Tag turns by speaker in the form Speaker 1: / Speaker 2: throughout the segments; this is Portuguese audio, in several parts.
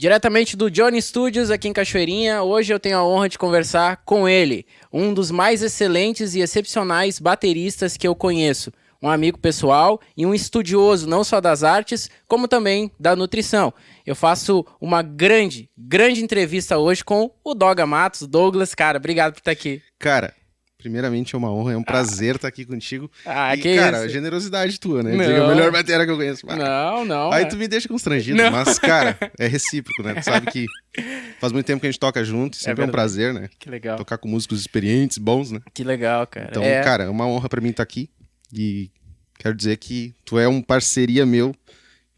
Speaker 1: Diretamente do Johnny Studios, aqui em Cachoeirinha, hoje eu tenho a honra de conversar com ele, um dos mais excelentes e excepcionais bateristas que eu conheço, um amigo pessoal e um estudioso não só das artes, como também da nutrição. Eu faço uma grande entrevista hoje com o Doga Matos. Douglas, cara, obrigado por estar aqui.
Speaker 2: Cara, primeiramente é uma honra, é um prazer estar aqui contigo.
Speaker 1: Que
Speaker 2: cara,
Speaker 1: isso?
Speaker 2: generosidade tua, né?
Speaker 1: Não.
Speaker 2: Dizer que é a melhor bateria que eu conheço.
Speaker 1: Não.
Speaker 2: Aí tu me deixa constrangido,
Speaker 1: Não.
Speaker 2: mas, cara, é recíproco, né? Tu sabe que faz muito tempo que a gente toca junto, sempre é um prazer, né?
Speaker 1: Que legal.
Speaker 2: Tocar com músicos experientes, bons, né?
Speaker 1: Que legal, cara.
Speaker 2: Então, cara, é uma honra pra mim estar aqui e quero dizer que tu é um parceria meu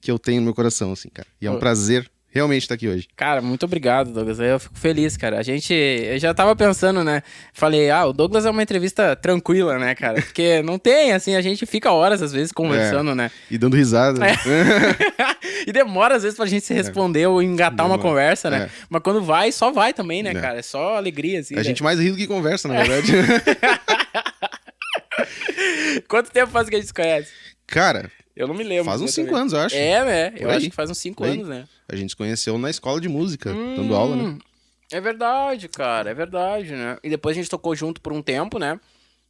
Speaker 2: que eu tenho no meu coração, assim, cara. E é um prazer realmente estar aqui hoje.
Speaker 1: Cara, muito obrigado, Douglas. Eu fico feliz, cara. Eu já tava pensando, né? Falei, o Douglas é uma entrevista tranquila, né, cara? Porque não tem, assim, a gente fica horas, às vezes, conversando, né?
Speaker 2: E dando risada.
Speaker 1: E demora, às vezes, pra gente se responder ou engatar uma conversa, né? Mas quando vai, só vai também, né, cara? É só alegria, assim.
Speaker 2: A gente mais ri do que conversa, na verdade.
Speaker 1: Quanto tempo faz que a gente se conhece?
Speaker 2: Cara,
Speaker 1: eu não me lembro.
Speaker 2: Faz uns 5 anos, eu acho.
Speaker 1: É, né? Eu acho que faz uns 5 anos, né?
Speaker 2: A gente se conheceu na escola de música, dando aula, né?
Speaker 1: É verdade, cara. É verdade, né? E depois a gente tocou junto por um tempo, né?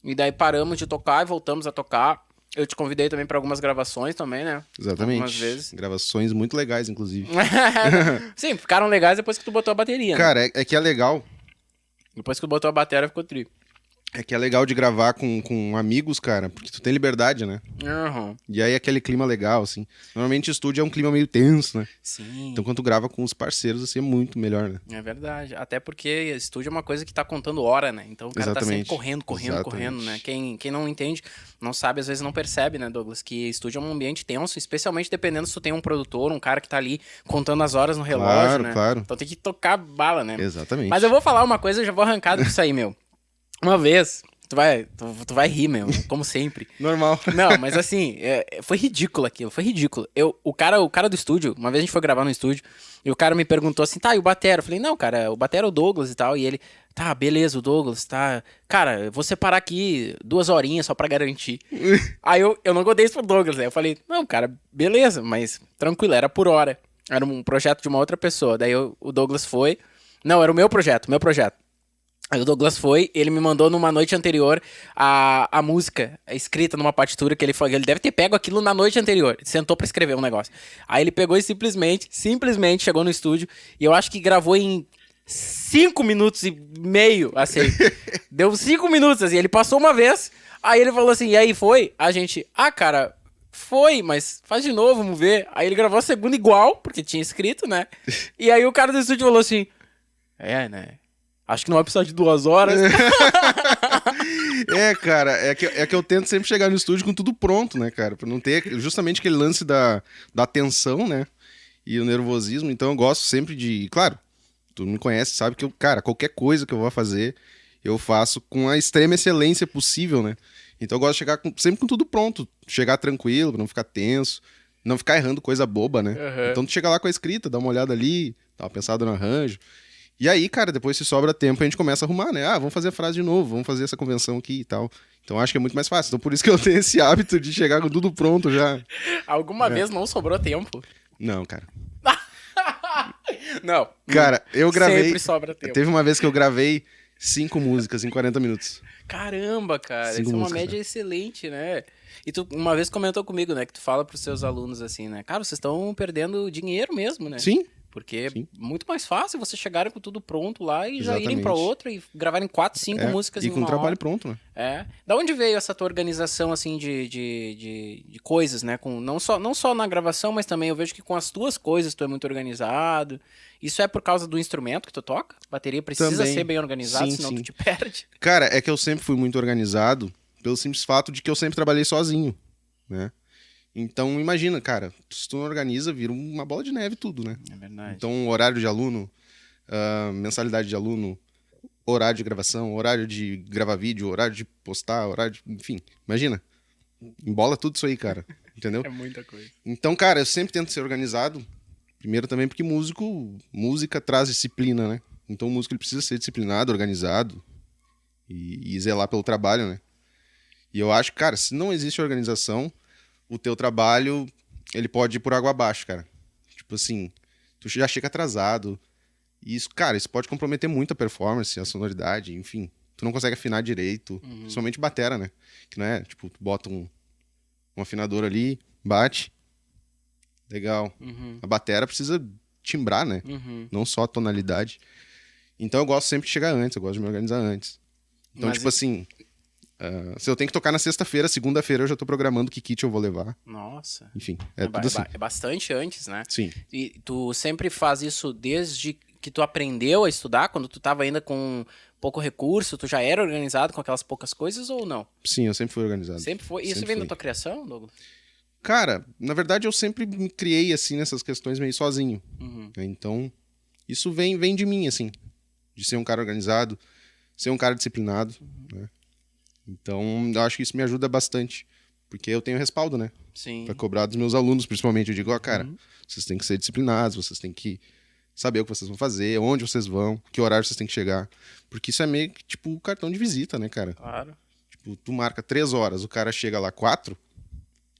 Speaker 1: E daí paramos de tocar e voltamos a tocar. Eu te convidei também pra algumas gravações também, né?
Speaker 2: Exatamente.
Speaker 1: Algumas vezes.
Speaker 2: Gravações muito legais, inclusive.
Speaker 1: Sim, ficaram legais depois que tu botou a bateria,
Speaker 2: cara,
Speaker 1: né?
Speaker 2: é que é legal.
Speaker 1: Depois que tu botou a bateria, ficou tri.
Speaker 2: É que é legal de gravar com amigos, cara, porque tu tem liberdade, né?
Speaker 1: Uhum.
Speaker 2: E aí aquele clima legal, assim. Normalmente estúdio é um clima meio tenso, né?
Speaker 1: Sim.
Speaker 2: Então quando tu grava com os parceiros, assim, é muito melhor, né?
Speaker 1: É verdade. Até porque estúdio é uma coisa que tá contando hora, né? Então o cara
Speaker 2: Exatamente.
Speaker 1: tá sempre correndo, né? Quem não entende, não sabe, às vezes não percebe, né, Douglas? Que estúdio é um ambiente tenso, especialmente dependendo se tu tem um produtor, um cara que tá ali contando as horas no relógio, né?
Speaker 2: Claro.
Speaker 1: Então tem que tocar bala, né?
Speaker 2: Exatamente.
Speaker 1: Mas eu vou falar uma coisa, eu já vou arrancar disso aí, meu. Uma vez... Tu vai rir, meu, como sempre.
Speaker 2: Normal.
Speaker 1: Não, mas assim, foi ridículo aquilo, foi ridículo. O cara do estúdio, uma vez a gente foi gravar no estúdio, e o cara me perguntou assim, tá, e o batera? Eu falei, não, cara, o batera é o Douglas e tal, e ele, tá, beleza, o Douglas, tá. Cara, eu vou separar aqui 2 horinhas só pra garantir. Aí eu não contei isso pro Douglas, né? Eu falei, não, cara, beleza, mas tranquilo, era por hora. Era um projeto de uma outra pessoa. Daí o Douglas foi. Não, era o meu projeto. Aí o Douglas foi, ele me mandou numa noite anterior a música escrita numa partitura que ele falou, ele deve ter pego aquilo na noite anterior, sentou pra escrever um negócio. Aí ele pegou e simplesmente chegou no estúdio e eu acho que gravou em 5 minutos e meio, assim. Deu 5 minutos, assim, ele passou uma vez, aí ele falou assim, e aí foi? A gente, cara... Foi, mas faz de novo, vamos ver. Aí ele gravou a segunda igual, porque tinha escrito, né? E aí o cara do estúdio falou assim, né? Acho que não vai precisar de 2 horas.
Speaker 2: Cara, é que eu tento sempre chegar no estúdio com tudo pronto, né, cara? Pra não ter justamente aquele lance da tensão, né? E o nervosismo. Então eu gosto sempre de... Claro, tu me conhece, sabe que qualquer coisa que eu vou fazer, eu faço com a extrema excelência possível, né? Então eu gosto de chegar sempre com tudo pronto. Chegar tranquilo, pra não ficar tenso. Não ficar errando coisa boba, né?
Speaker 1: Uhum.
Speaker 2: Então tu chega lá com a escrita, dá uma olhada ali, dá uma pensada no arranjo. E aí, cara, depois se sobra tempo, a gente começa a arrumar, né? Vamos fazer a frase de novo, vamos fazer essa convenção aqui e tal. Então acho que é muito mais fácil. Então por isso que eu tenho esse hábito de chegar com tudo pronto já.
Speaker 1: Alguma vez não sobrou tempo?
Speaker 2: Não, cara.
Speaker 1: Não.
Speaker 2: Cara, eu gravei...
Speaker 1: Sempre sobra tempo.
Speaker 2: Teve uma vez que eu gravei 5 músicas em 40 minutos.
Speaker 1: Caramba, cara.
Speaker 2: 5
Speaker 1: Isso é uma
Speaker 2: músicas,
Speaker 1: média excelente, né? E tu uma vez comentou comigo, né? Que tu fala pros seus alunos assim, né? Cara, vocês estão perdendo dinheiro mesmo, né?
Speaker 2: Sim.
Speaker 1: Porque
Speaker 2: Sim.
Speaker 1: é muito mais fácil vocês chegarem com tudo pronto lá e já irem
Speaker 2: Exatamente.
Speaker 1: pra outra e gravarem 4, 5 músicas
Speaker 2: E
Speaker 1: em
Speaker 2: com
Speaker 1: uma
Speaker 2: o trabalho
Speaker 1: hora.
Speaker 2: pronto, né?
Speaker 1: Da onde veio essa tua organização, assim, de coisas, né? Não só na gravação, mas também eu vejo que com as tuas coisas tu é muito organizado. Isso é por causa do instrumento que tu toca? A bateria precisa
Speaker 2: Também.
Speaker 1: ser bem organizada,
Speaker 2: Sim,
Speaker 1: senão
Speaker 2: sim.
Speaker 1: tu te perde.
Speaker 2: Cara, é que eu sempre fui muito organizado pelo simples fato de que eu sempre trabalhei sozinho, né? Então, imagina, cara, se tu não organiza, vira uma bola de neve tudo, né?
Speaker 1: É verdade.
Speaker 2: Então, horário de aluno, mensalidade de aluno, horário de gravação, horário de gravar vídeo, horário de postar, enfim, imagina. Embola tudo isso aí, cara, entendeu?
Speaker 1: É muita coisa.
Speaker 2: Então, cara, eu sempre tento ser organizado. Primeiro também porque música traz disciplina, né? Então o músico ele precisa ser disciplinado, organizado e zelar pelo trabalho, né? E eu acho que, cara, se não existe organização, o teu trabalho, ele pode ir por água abaixo, cara. Tipo assim, tu já chega atrasado. E isso, cara, isso pode comprometer muito a performance, a sonoridade, enfim. Tu não consegue afinar direito, principalmente batera, né? Que não é, tipo, tu bota um afinador ali, bate, legal. A batera precisa timbrar, né? Não só a tonalidade. Então eu gosto sempre de chegar antes, eu gosto de me organizar antes. Então,
Speaker 1: Mas
Speaker 2: tipo assim, se eu tenho que tocar na sexta-feira, segunda-feira eu já tô programando que kit eu vou levar.
Speaker 1: Nossa.
Speaker 2: Enfim, é tudo assim.
Speaker 1: É bastante antes, né?
Speaker 2: Sim.
Speaker 1: E tu sempre faz isso desde que tu aprendeu a estudar, quando tu tava ainda com pouco recurso, tu já era organizado com aquelas poucas coisas ou não?
Speaker 2: Sim, eu sempre fui organizado.
Speaker 1: Sempre foi. Isso
Speaker 2: Sempre
Speaker 1: vem da
Speaker 2: fui.
Speaker 1: tua criação, Douglas?
Speaker 2: Cara, na verdade eu sempre me criei assim nessas questões meio sozinho. Né? Então, isso vem de mim, assim. De ser um cara organizado, ser um cara disciplinado, né? Então, eu acho que isso me ajuda bastante. Porque eu tenho respaldo, né?
Speaker 1: Sim.
Speaker 2: Pra cobrar dos meus alunos, principalmente. Eu digo, ó, cara, vocês têm que ser disciplinados, vocês têm que saber o que vocês vão fazer, onde vocês vão, que horário vocês têm que chegar. Porque isso é meio que, tipo, o cartão de visita, né, cara?
Speaker 1: Claro.
Speaker 2: Tipo, tu marca 3 horas, o cara chega lá 4,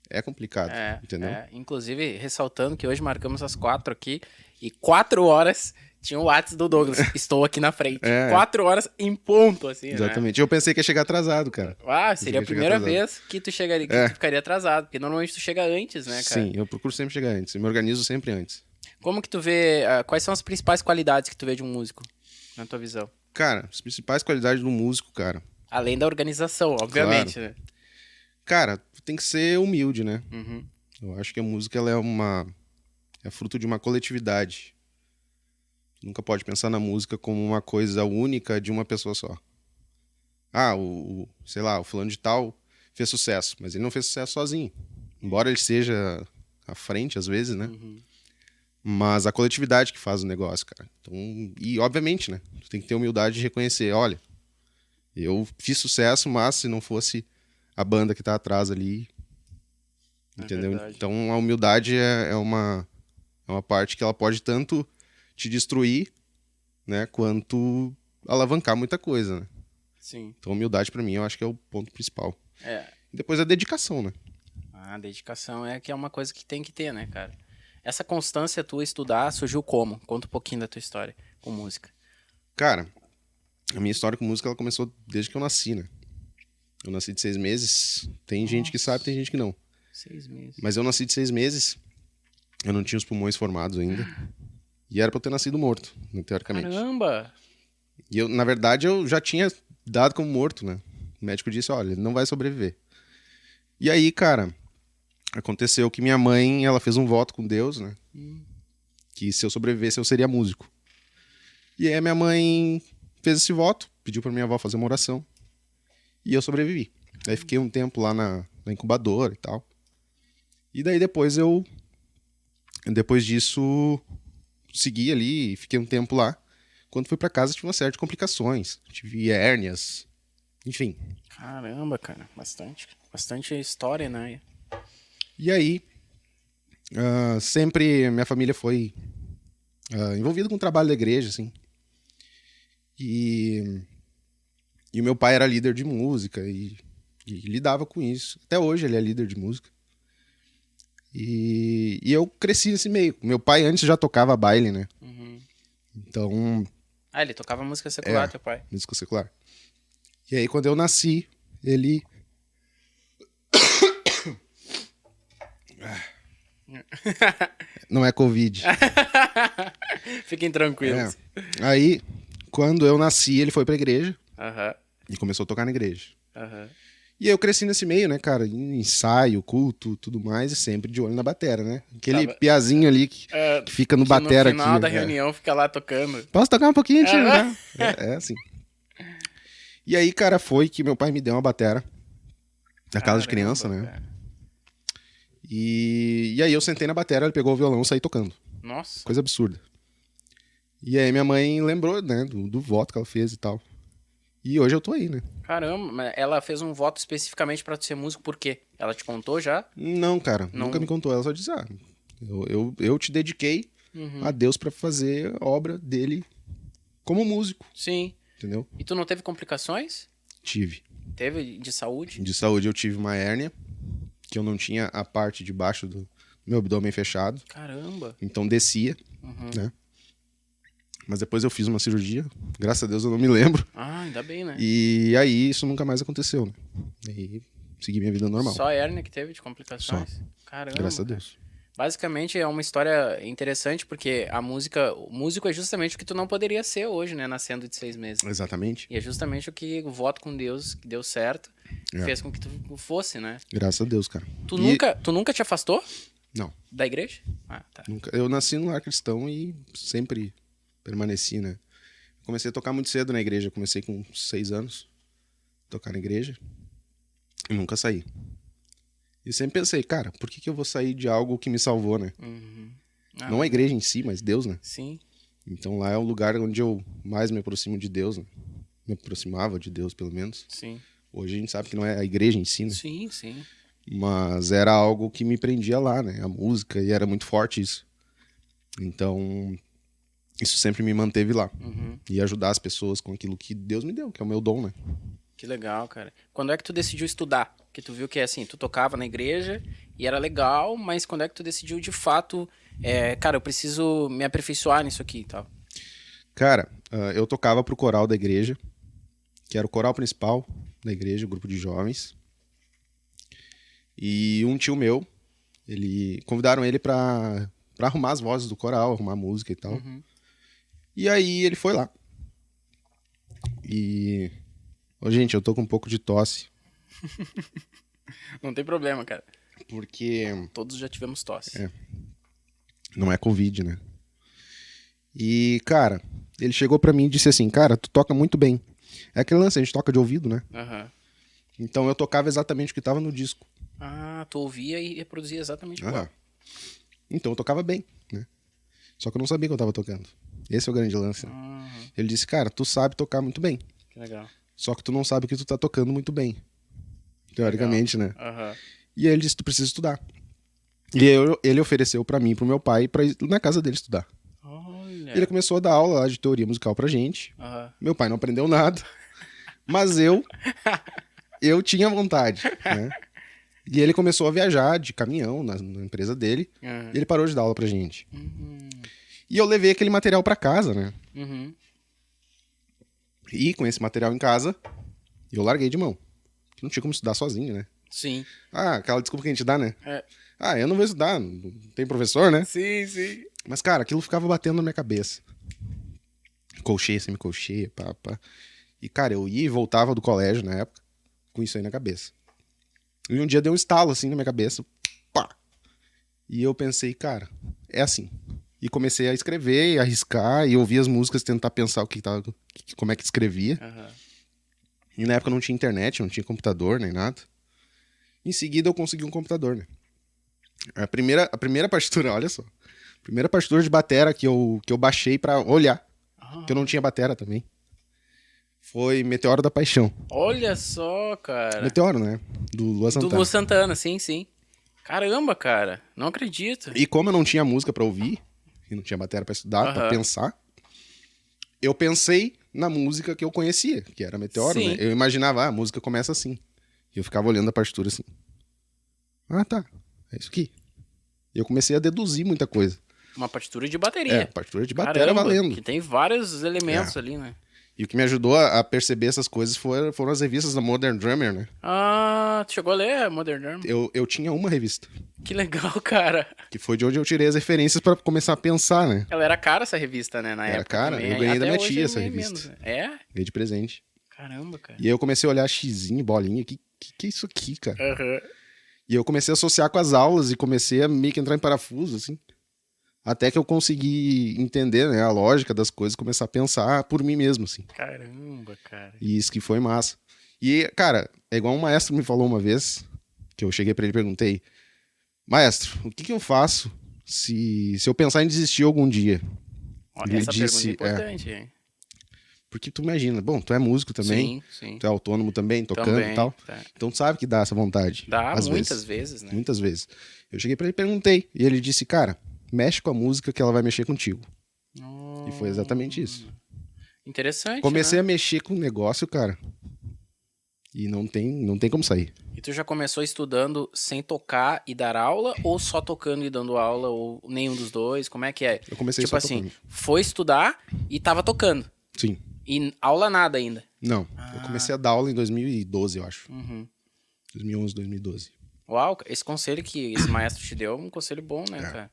Speaker 2: é complicado, entendeu?
Speaker 1: Inclusive, ressaltando que hoje marcamos as 4 aqui e 4 horas tinha o WhatsApp do Douglas. Estou aqui na frente. 4 horas em ponto, assim,
Speaker 2: Exatamente. Eu pensei que ia chegar atrasado, cara.
Speaker 1: Ah, seria a
Speaker 2: Pensei que ia
Speaker 1: primeira
Speaker 2: chegar atrasado.
Speaker 1: vez que tu chegaria, que tu ficaria atrasado, porque normalmente tu chega antes, né, cara?
Speaker 2: Sim, eu procuro sempre chegar antes. Eu me organizo sempre antes.
Speaker 1: Como que tu vê, quais são as principais qualidades que tu vê de um músico, na tua visão?
Speaker 2: Cara, as principais qualidades do músico, cara.
Speaker 1: Além da organização, obviamente, né?
Speaker 2: Cara, tu tem que ser humilde, né?
Speaker 1: Uhum.
Speaker 2: Eu acho que a música, ela é fruto de uma coletividade. Tu nunca pode pensar na música como uma coisa única de uma pessoa só. Ah, sei lá, o fulano de tal fez sucesso, mas ele não fez sucesso sozinho. Embora ele seja à frente, às vezes, né? Mas a coletividade que faz o negócio, cara. Então, e obviamente, né? Tu tem que ter humildade de reconhecer, olha, eu fiz sucesso, mas se não fosse a banda que tá atrás ali, entendeu?
Speaker 1: verdade.
Speaker 2: Então a humildade é uma parte que ela pode tanto te destruir, né, quanto alavancar muita coisa, né?
Speaker 1: Sim.
Speaker 2: Então a humildade pra mim eu acho que é o ponto principal.
Speaker 1: É.
Speaker 2: E depois a dedicação, né?
Speaker 1: A dedicação é que é uma coisa que tem que ter, né, cara? Essa constância tua estudar surgiu como? Conta um pouquinho da tua história com música.
Speaker 2: Cara, a minha história com música ela começou desde que eu nasci, né? Eu nasci de 6 meses. Tem gente que sabe, tem gente que não.
Speaker 1: 6 meses.
Speaker 2: Mas eu nasci de 6 meses. Eu não tinha os pulmões formados ainda. E era pra eu ter nascido morto, né, teoricamente.
Speaker 1: Caramba!
Speaker 2: E eu, na verdade, eu já tinha dado como morto, né? O médico disse, olha, ele não vai sobreviver. E aí, cara, aconteceu que minha mãe, ela fez um voto com Deus, né? Que se eu sobrevivesse, eu seria músico. E aí minha mãe fez esse voto, pediu pra minha avó fazer uma oração. E eu sobrevivi. Aí fiquei um tempo lá na incubadora e tal. E daí depois disso, segui ali e fiquei um tempo lá. Quando fui pra casa, tive uma série de complicações. Tive hérnias, enfim.
Speaker 1: Caramba, cara. Bastante história, né?
Speaker 2: E aí, sempre minha família foi envolvida com o trabalho da igreja, assim. E o meu pai era líder de música e lidava com isso. Até hoje ele é líder de música. E eu cresci nesse meio. Meu pai antes já tocava baile, né? Então,
Speaker 1: Ah, ele tocava música secular, teu pai.
Speaker 2: música secular. E aí, quando eu nasci, ele... Não é Covid.
Speaker 1: Fiquem tranquilos.
Speaker 2: Aí, quando eu nasci, ele foi pra igreja
Speaker 1: Aham,
Speaker 2: e começou a tocar na igreja.
Speaker 1: aham.
Speaker 2: E aí eu cresci nesse meio, né, cara? Ensaio, culto, tudo mais, e sempre de olho na batera, né? Aquele piazinho ali que fica no batera aqui.
Speaker 1: No final da
Speaker 2: né?
Speaker 1: reunião fica lá tocando.
Speaker 2: Posso tocar um pouquinho, tio? Né? É assim. E aí, cara, foi que meu pai me deu uma batera da casa de criança, né?
Speaker 1: Cara.
Speaker 2: E aí eu sentei na batera, ele pegou o violão e saí tocando.
Speaker 1: Nossa.
Speaker 2: Coisa absurda. E aí minha mãe lembrou, né, do voto que ela fez e tal. E hoje eu tô aí, né?
Speaker 1: Caramba, mas ela fez um voto especificamente pra tu ser músico, por quê? Ela te contou já?
Speaker 2: Não, cara,
Speaker 1: Não.
Speaker 2: nunca me contou. Ela só disse, eu te dediquei a Deus pra fazer a obra dele como músico,
Speaker 1: Sim.
Speaker 2: entendeu?
Speaker 1: E tu não teve complicações?
Speaker 2: Tive.
Speaker 1: Teve de saúde?
Speaker 2: De saúde eu tive uma hérnia, que eu não tinha a parte de baixo do meu abdômen fechado,
Speaker 1: Caramba.
Speaker 2: então descia. né? Mas depois eu fiz uma cirurgia, graças a Deus eu não me lembro.
Speaker 1: Ah, ainda bem, né?
Speaker 2: E aí isso nunca mais aconteceu, né? E segui minha vida normal.
Speaker 1: Só a hérnia que teve de complicações? Caramba.
Speaker 2: Graças a Deus.
Speaker 1: Basicamente é uma história interessante porque a música, o músico é justamente o que tu não poderia ser hoje, né? Nascendo de 6 meses.
Speaker 2: Exatamente.
Speaker 1: E é justamente o que o voto com Deus, que deu certo, fez com que tu fosse, né?
Speaker 2: Graças a Deus, cara.
Speaker 1: Tu nunca te afastou
Speaker 2: Não,
Speaker 1: da igreja? Ah, tá.
Speaker 2: nunca. Eu nasci num lar cristão e sempre permaneci, né? Comecei a tocar muito cedo na igreja. Comecei com 6 anos, tocar na igreja. E nunca saí. E sempre pensei, cara, por que eu vou sair de algo que me salvou, né?
Speaker 1: Ah,
Speaker 2: Não a igreja em si, mas Deus, né?
Speaker 1: sim.
Speaker 2: Então lá é o lugar onde eu mais me aproximo de Deus, né? Me aproximava de Deus, pelo menos.
Speaker 1: Sim.
Speaker 2: Hoje a gente sabe que não é a igreja em si, né?
Speaker 1: Sim, sim.
Speaker 2: Mas era algo que me prendia lá, né? A música, e era muito forte isso. Então, isso sempre me manteve lá. E ajudar as pessoas com aquilo que Deus me deu, que é o meu dom, né?
Speaker 1: Que legal, cara. Quando é que tu decidiu estudar? Que tu viu que, assim, tu tocava na igreja e era legal, mas quando é que tu decidiu, de fato, cara, eu preciso me aperfeiçoar nisso aqui e tal?
Speaker 2: Cara, eu tocava pro coral da igreja, que era o coral principal da igreja, o grupo de jovens. E um tio meu, convidaram ele pra arrumar as vozes do coral, arrumar a música e tal. E aí ele foi lá. E... Ô, gente, eu tô com um pouco de tosse,
Speaker 1: Não tem problema, cara.
Speaker 2: porque
Speaker 1: Todos já tivemos tosse.
Speaker 2: não é Covid, né? E, cara, ele chegou pra mim e disse assim, cara, tu toca muito bem. É aquele lance, a gente toca de ouvido, né?
Speaker 1: Aham.
Speaker 2: Então eu tocava exatamente o que tava no disco.
Speaker 1: Ah, tu ouvia e reproduzia exatamente igual.
Speaker 2: Aham. Então eu tocava bem, né? Só que eu não sabia que eu tava tocando. Esse é o grande lance, né? Ele disse, cara, tu sabe tocar muito bem.
Speaker 1: Que legal.
Speaker 2: Só que tu não sabe que tu tá tocando muito bem. Teoricamente, né?
Speaker 1: Aham.
Speaker 2: E aí ele disse, tu precisa estudar. E ele ofereceu pra mim e pro meu pai pra ir na casa dele estudar.
Speaker 1: Olha.
Speaker 2: Ele começou a dar aula lá de teoria musical pra gente.
Speaker 1: Aham.
Speaker 2: Meu pai não aprendeu nada. Mas eu tinha vontade, né? E ele começou a viajar de caminhão na empresa dele.
Speaker 1: Aham.
Speaker 2: E ele parou de dar aula pra gente. E eu levei aquele material pra casa, né?
Speaker 1: Uhum.
Speaker 2: E com esse material em casa, eu larguei de mão. Não tinha como estudar sozinho, né?
Speaker 1: Sim.
Speaker 2: Ah, aquela desculpa que a gente dá, né?
Speaker 1: É.
Speaker 2: Ah, eu não vou estudar, não tem professor, né?
Speaker 1: Sim, sim.
Speaker 2: Mas, cara, aquilo ficava batendo na minha cabeça. Colcheia, semicolcheia, pá, pá. E, cara, eu ia e voltava do colégio na época com isso aí na cabeça. E um dia deu um estalo assim na minha cabeça. Pá! E eu pensei, cara, é assim. E comecei a escrever, a arriscar, e ouvir as músicas, tentar pensar como é que escrevia.
Speaker 1: Aham.
Speaker 2: E na época não tinha internet, não tinha computador, nem nada. Em seguida eu consegui um computador, né? A primeira partitura, olha só. A primeira partitura de batera que eu baixei pra olhar. Que eu não tinha batera também. Foi Meteoro da Paixão.
Speaker 1: Olha só, cara.
Speaker 2: Meteoro, né? Do Lua
Speaker 1: Do
Speaker 2: Santana.
Speaker 1: Lu Santana, sim, sim. Caramba, cara. Não acredito.
Speaker 2: E como eu não tinha música pra ouvir, e não tinha batera pra estudar, pra
Speaker 1: Aham.
Speaker 2: pensar, eu pensei na música que eu conhecia, que era Meteoro,
Speaker 1: Sim.
Speaker 2: né? Eu imaginava, a música começa assim. E eu ficava olhando a partitura assim. Ah, tá. É isso aqui. E eu comecei a deduzir muita coisa.
Speaker 1: Uma partitura de bateria.
Speaker 2: Partitura de batera
Speaker 1: Caramba,
Speaker 2: valendo.
Speaker 1: que tem vários elementos ali, né?
Speaker 2: E o que me ajudou a perceber essas coisas foram as revistas da Modern Drummer, né?
Speaker 1: Ah, tu chegou a ler Modern Drum?
Speaker 2: Eu tinha uma revista,
Speaker 1: Que legal, cara.
Speaker 2: que foi de onde eu tirei as referências pra começar a pensar, né?
Speaker 1: Ela era cara essa revista, né, na
Speaker 2: Era
Speaker 1: época
Speaker 2: cara?
Speaker 1: também.
Speaker 2: Eu ganhei da
Speaker 1: Até
Speaker 2: minha
Speaker 1: hoje
Speaker 2: tia
Speaker 1: é
Speaker 2: essa
Speaker 1: meio
Speaker 2: revista.
Speaker 1: menos, né? É?
Speaker 2: Ganhei de presente.
Speaker 1: Caramba, cara.
Speaker 2: E aí eu comecei a olhar xizinho, bolinha, que é isso aqui, cara?
Speaker 1: Aham.
Speaker 2: E eu comecei a associar com as aulas e comecei a meio que entrar em parafuso, assim. Até que eu consegui entender, né, a lógica das coisas, começar a pensar por mim mesmo, assim.
Speaker 1: Caramba, cara.
Speaker 2: E isso que foi massa. E, cara, é igual um maestro me falou uma vez, que eu cheguei pra ele e perguntei, maestro, o que eu faço se eu pensar em desistir algum dia?
Speaker 1: Olha,
Speaker 2: Ele
Speaker 1: essa
Speaker 2: disse,
Speaker 1: pergunta é importante, hein?
Speaker 2: porque tu imagina, bom, tu é músico também,
Speaker 1: Sim, sim.
Speaker 2: tu é autônomo também, tocando
Speaker 1: Também,
Speaker 2: e tal.
Speaker 1: tá.
Speaker 2: Então tu sabe que dá essa vontade.
Speaker 1: Dá
Speaker 2: às
Speaker 1: muitas vezes, né?
Speaker 2: Muitas vezes. Eu cheguei pra ele e perguntei. E ele disse, cara, mexe com a música que ela vai mexer contigo. E foi exatamente isso.
Speaker 1: Interessante,
Speaker 2: Comecei
Speaker 1: né?
Speaker 2: a mexer com o negócio, cara. E não tem como sair.
Speaker 1: E tu já começou estudando sem tocar e dar aula, ou só tocando e dando aula, ou nenhum dos dois? Como é que é?
Speaker 2: Eu comecei
Speaker 1: Tipo
Speaker 2: só
Speaker 1: assim,
Speaker 2: tocando.
Speaker 1: foi estudar e tava tocando.
Speaker 2: Sim.
Speaker 1: E aula nada ainda.
Speaker 2: Não. Eu comecei a dar aula em 2012, eu acho.
Speaker 1: Uhum.
Speaker 2: 2011, 2012.
Speaker 1: Uau, esse conselho que esse maestro te deu é um conselho bom, né, cara?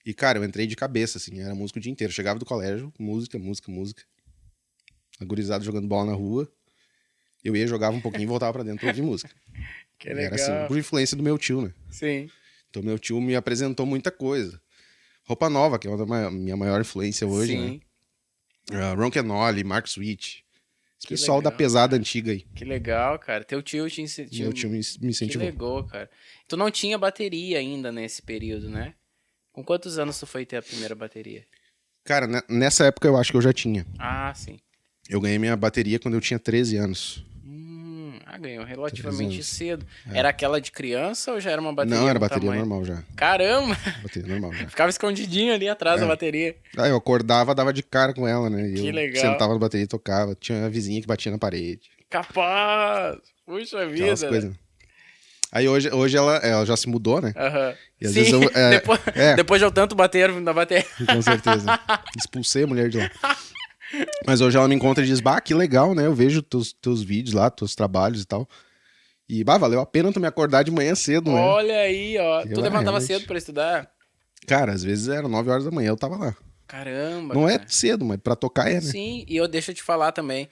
Speaker 2: E, cara, eu entrei de cabeça, assim. Era música o dia inteiro. Chegava do colégio, música, música, música. A gurizada jogando bola na rua. Eu ia, jogava um pouquinho e voltava pra dentro pra ouvir música.
Speaker 1: Que
Speaker 2: E
Speaker 1: legal.
Speaker 2: era assim, por influência do meu tio, né?
Speaker 1: Sim.
Speaker 2: Então, meu tio me apresentou muita coisa. Roupa Nova, que é uma da minha maior influência hoje,
Speaker 1: Sim.
Speaker 2: né? Ron Kenoly, Mark Sweet. Esse
Speaker 1: Que
Speaker 2: pessoal da
Speaker 1: legal,
Speaker 2: pesada antiga aí.
Speaker 1: Que legal, cara. Teu tio te incentivou.
Speaker 2: Meu tio me
Speaker 1: Que
Speaker 2: incentivou.
Speaker 1: legal, cara. Tu não tinha bateria ainda nesse período, né? Com quantos anos tu foi ter a primeira bateria?
Speaker 2: Cara, nessa época eu acho que eu já tinha.
Speaker 1: Ah, sim.
Speaker 2: Eu ganhei minha bateria quando eu tinha 13 anos.
Speaker 1: Ganhou relativamente
Speaker 2: 13
Speaker 1: cedo. Era aquela de criança ou já era uma bateria?
Speaker 2: Não, era
Speaker 1: com
Speaker 2: bateria
Speaker 1: tamanho?
Speaker 2: normal já.
Speaker 1: Caramba!
Speaker 2: Bateria normal já.
Speaker 1: Ficava escondidinho ali atrás da bateria.
Speaker 2: Aí eu acordava, dava de cara com ela, né? E
Speaker 1: Que
Speaker 2: eu
Speaker 1: legal.
Speaker 2: sentava na bateria e tocava. Tinha a vizinha que batia na parede.
Speaker 1: Capaz! Puxa
Speaker 2: Aquelas
Speaker 1: vida!
Speaker 2: coisas. Aí hoje ela já se mudou, né?
Speaker 1: Aham.
Speaker 2: E às
Speaker 1: Sim,
Speaker 2: vezes eu.
Speaker 1: depois de eu tanto bater na bateria.
Speaker 2: Com certeza. Expulsei a mulher de lá. Mas hoje ela me encontra e diz: Bah, que legal, né? Eu vejo teus vídeos lá, teus trabalhos e tal. E, bah, valeu a pena tu me acordar de manhã cedo, né?
Speaker 1: Olha aí, ó. Tu
Speaker 2: Eu,
Speaker 1: levantava
Speaker 2: realmente.
Speaker 1: cedo pra estudar?
Speaker 2: Cara, às vezes era 9 horas da manhã, eu tava lá.
Speaker 1: Caramba,
Speaker 2: Não
Speaker 1: cara.
Speaker 2: é cedo, mas pra tocar é, né?
Speaker 1: Sim, e deixa eu te falar também.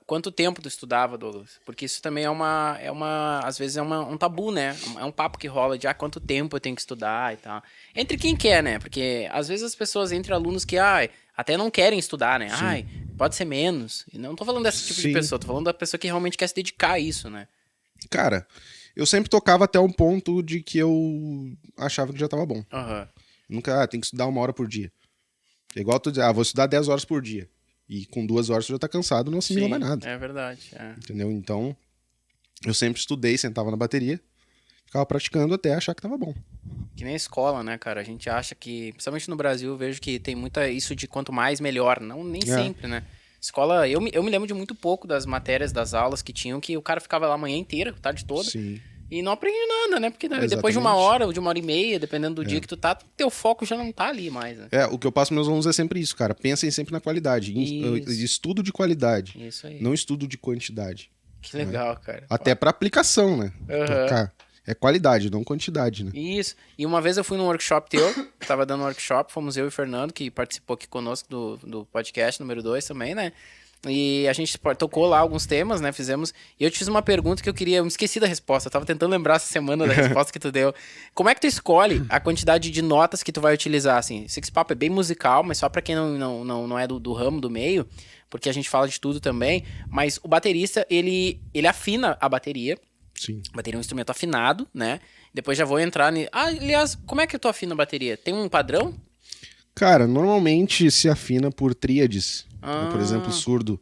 Speaker 1: Quanto tempo tu estudava, Douglas? Porque isso também às vezes um tabu, né? É um papo que rola de quanto tempo eu tenho que estudar e tal. Entre quem quer, né? Porque às vezes as pessoas, entre alunos que, até não querem estudar, né?
Speaker 2: Sim.
Speaker 1: Pode ser menos. E não tô falando desse tipo de
Speaker 2: Sim.
Speaker 1: pessoa, tô falando da pessoa que realmente quer se dedicar a isso, né?
Speaker 2: Cara, eu sempre tocava até um ponto de que eu achava que já tava bom.
Speaker 1: Aham.
Speaker 2: Nunca, tem que estudar 1 hora por dia. É igual tu dizer, vou estudar 10 horas por dia. E com 2 horas tu já tá cansado, não assimila
Speaker 1: Sim,
Speaker 2: mais nada.
Speaker 1: é verdade. É.
Speaker 2: Entendeu? Então, eu sempre estudei, sentava na bateria, ficava praticando até achar que tava bom.
Speaker 1: Que nem a escola, né, cara? A gente acha que, principalmente no Brasil, eu vejo que tem muita isso de quanto mais, melhor. Não, nem sempre, né? Escola, eu me lembro de muito pouco das matérias, das aulas que tinham, que o cara ficava lá a manhã inteira, a tarde toda,
Speaker 2: Sim.
Speaker 1: e não aprendia nada, né? Porque depois de
Speaker 2: Exatamente.
Speaker 1: 1 hora ou de 1 hora e meia, dependendo do dia que tu tá, teu foco já não tá ali mais, né?
Speaker 2: O que eu passo pros meus alunos é sempre isso, cara. Pensem sempre na qualidade.
Speaker 1: Isso.
Speaker 2: Estudo de qualidade.
Speaker 1: Isso aí.
Speaker 2: Não estudo de quantidade.
Speaker 1: Que legal, cara.
Speaker 2: Até pra aplicação, né?
Speaker 1: Aham.
Speaker 2: Tocar. É qualidade, não quantidade, né?
Speaker 1: Isso. E uma vez eu fui num workshop teu, tava dando um workshop, fomos eu e o Fernando, que participou aqui conosco do podcast número 2 também, né? E a gente tocou lá alguns temas, né? Fizemos. E eu te fiz uma pergunta que eu me esqueci da resposta. Eu tava tentando lembrar essa semana da resposta que tu deu. Como é que tu escolhe a quantidade de notas que tu vai utilizar, assim? Six Papo é bem musical, mas só pra quem não é do ramo, do meio, porque a gente fala de tudo também. Mas o baterista, ele afina a bateria.
Speaker 2: Sim.
Speaker 1: A bateria é um instrumento afinado, né? Depois já vou entrar. Aliás, como é que tu afina a bateria? Tem um padrão?
Speaker 2: Cara, normalmente se afina por tríades. Por
Speaker 1: Ah.
Speaker 2: exemplo, surdo.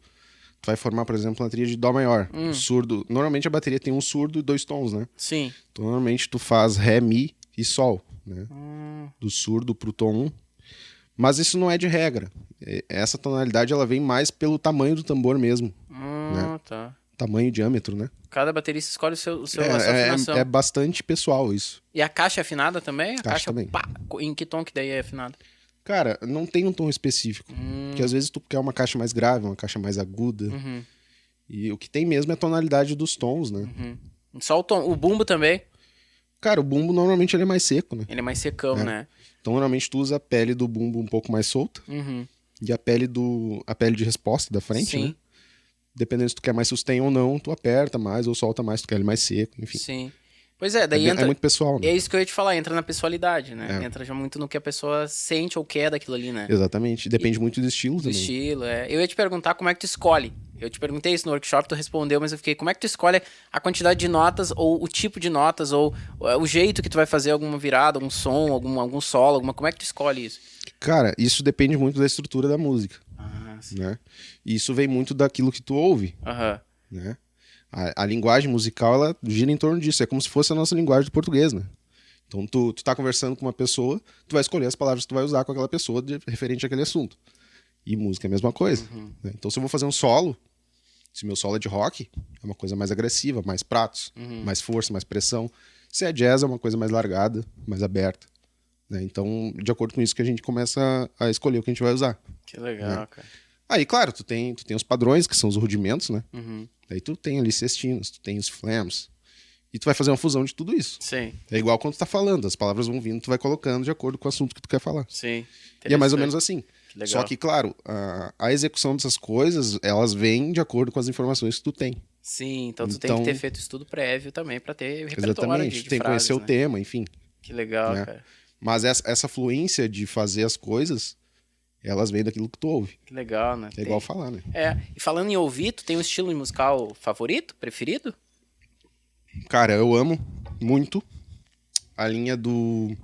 Speaker 2: Tu vai formar, por exemplo, uma tríade de Dó maior. O surdo. Normalmente a bateria tem um surdo e 2 tons, né?
Speaker 1: Sim.
Speaker 2: Então, normalmente tu faz Ré, Mi e Sol, né? Do surdo pro tom 1. Mas isso não é de regra. Essa tonalidade ela vem mais pelo tamanho do tambor mesmo.
Speaker 1: Tá.
Speaker 2: Tamanho e diâmetro, né?
Speaker 1: Cada baterista escolhe a sua afinação.
Speaker 2: É bastante pessoal isso.
Speaker 1: E a caixa é afinada também? A
Speaker 2: Caixa também.
Speaker 1: Pá, em que tom que daí é afinada?
Speaker 2: Cara, não tem um tom específico. Porque às vezes tu quer uma caixa mais grave, uma caixa mais aguda. E o que tem mesmo é a tonalidade dos tons, né?
Speaker 1: Só o tom. O bumbo também.
Speaker 2: Cara, o bumbo normalmente ele é mais seco, né?
Speaker 1: Ele é mais secão, né?
Speaker 2: Então normalmente tu usa a pele do bumbo um pouco mais solta. E a pele de resposta da frente,
Speaker 1: Sim.
Speaker 2: né? Dependendo se tu quer mais sustain ou não, tu aperta mais ou solta mais, tu quer ele mais seco, enfim.
Speaker 1: Sim. Pois é, daí
Speaker 2: É
Speaker 1: entra.
Speaker 2: muito pessoal, né?
Speaker 1: É isso que eu ia te falar, entra na pessoalidade, né? Entra já muito no que a pessoa sente ou quer daquilo ali, né?
Speaker 2: Exatamente. Depende muito do estilo
Speaker 1: Do
Speaker 2: também.
Speaker 1: estilo, é. Eu ia te perguntar como é que tu escolhe. Eu te perguntei isso no workshop, tu respondeu, mas eu fiquei, como é que tu escolhe a quantidade de notas, ou o tipo de notas, ou o jeito que tu vai fazer alguma virada, algum som, algum solo, como é que tu escolhe isso?
Speaker 2: Cara, isso depende muito da estrutura da música,
Speaker 1: Sim.
Speaker 2: né? E isso vem muito daquilo que tu ouve,
Speaker 1: Aham.
Speaker 2: né? A linguagem musical, ela gira em torno disso. É como se fosse a nossa linguagem do português, né? Então, tu tá conversando com uma pessoa, tu vai escolher as palavras que tu vai usar com aquela pessoa referente àquele assunto. E música é a mesma coisa. Né? Então, se eu vou fazer um solo, Se meu solo é de rock, é uma coisa mais agressiva, mais pratos, mais força, mais pressão. Se é jazz, é uma coisa mais largada, mais aberta. Né? Então, de acordo com isso que a gente começa a escolher o que a gente vai usar.
Speaker 1: Que legal, cara.
Speaker 2: Aí, claro, tu tem os padrões, que são os rudimentos, né?
Speaker 1: Uhum.
Speaker 2: Aí tu tem ali cestinos, tu tem os flams. E tu vai fazer uma fusão de tudo isso.
Speaker 1: Sim,
Speaker 2: É igual quando tu tá falando, as palavras vão vindo, tu vai colocando de acordo com o assunto que tu quer falar.
Speaker 1: sim.
Speaker 2: E é mais ou
Speaker 1: Interessante.
Speaker 2: menos assim.
Speaker 1: Que legal.
Speaker 2: Só que, claro, a execução dessas coisas, elas vêm de acordo com as informações que tu tem.
Speaker 1: Sim, então tu tem que ter feito estudo prévio também pra ter repertório
Speaker 2: Exatamente.
Speaker 1: de
Speaker 2: Tu tem que
Speaker 1: frases,
Speaker 2: conhecer o
Speaker 1: né?
Speaker 2: tema, enfim.
Speaker 1: Que legal,
Speaker 2: né?
Speaker 1: cara.
Speaker 2: Mas essa fluência de fazer as coisas, elas vêm daquilo que tu ouve.
Speaker 1: Que legal, né?
Speaker 2: É igual falar, né?
Speaker 1: E falando em ouvir, tu tem um estilo musical favorito, preferido?
Speaker 2: Cara, eu amo muito a linha do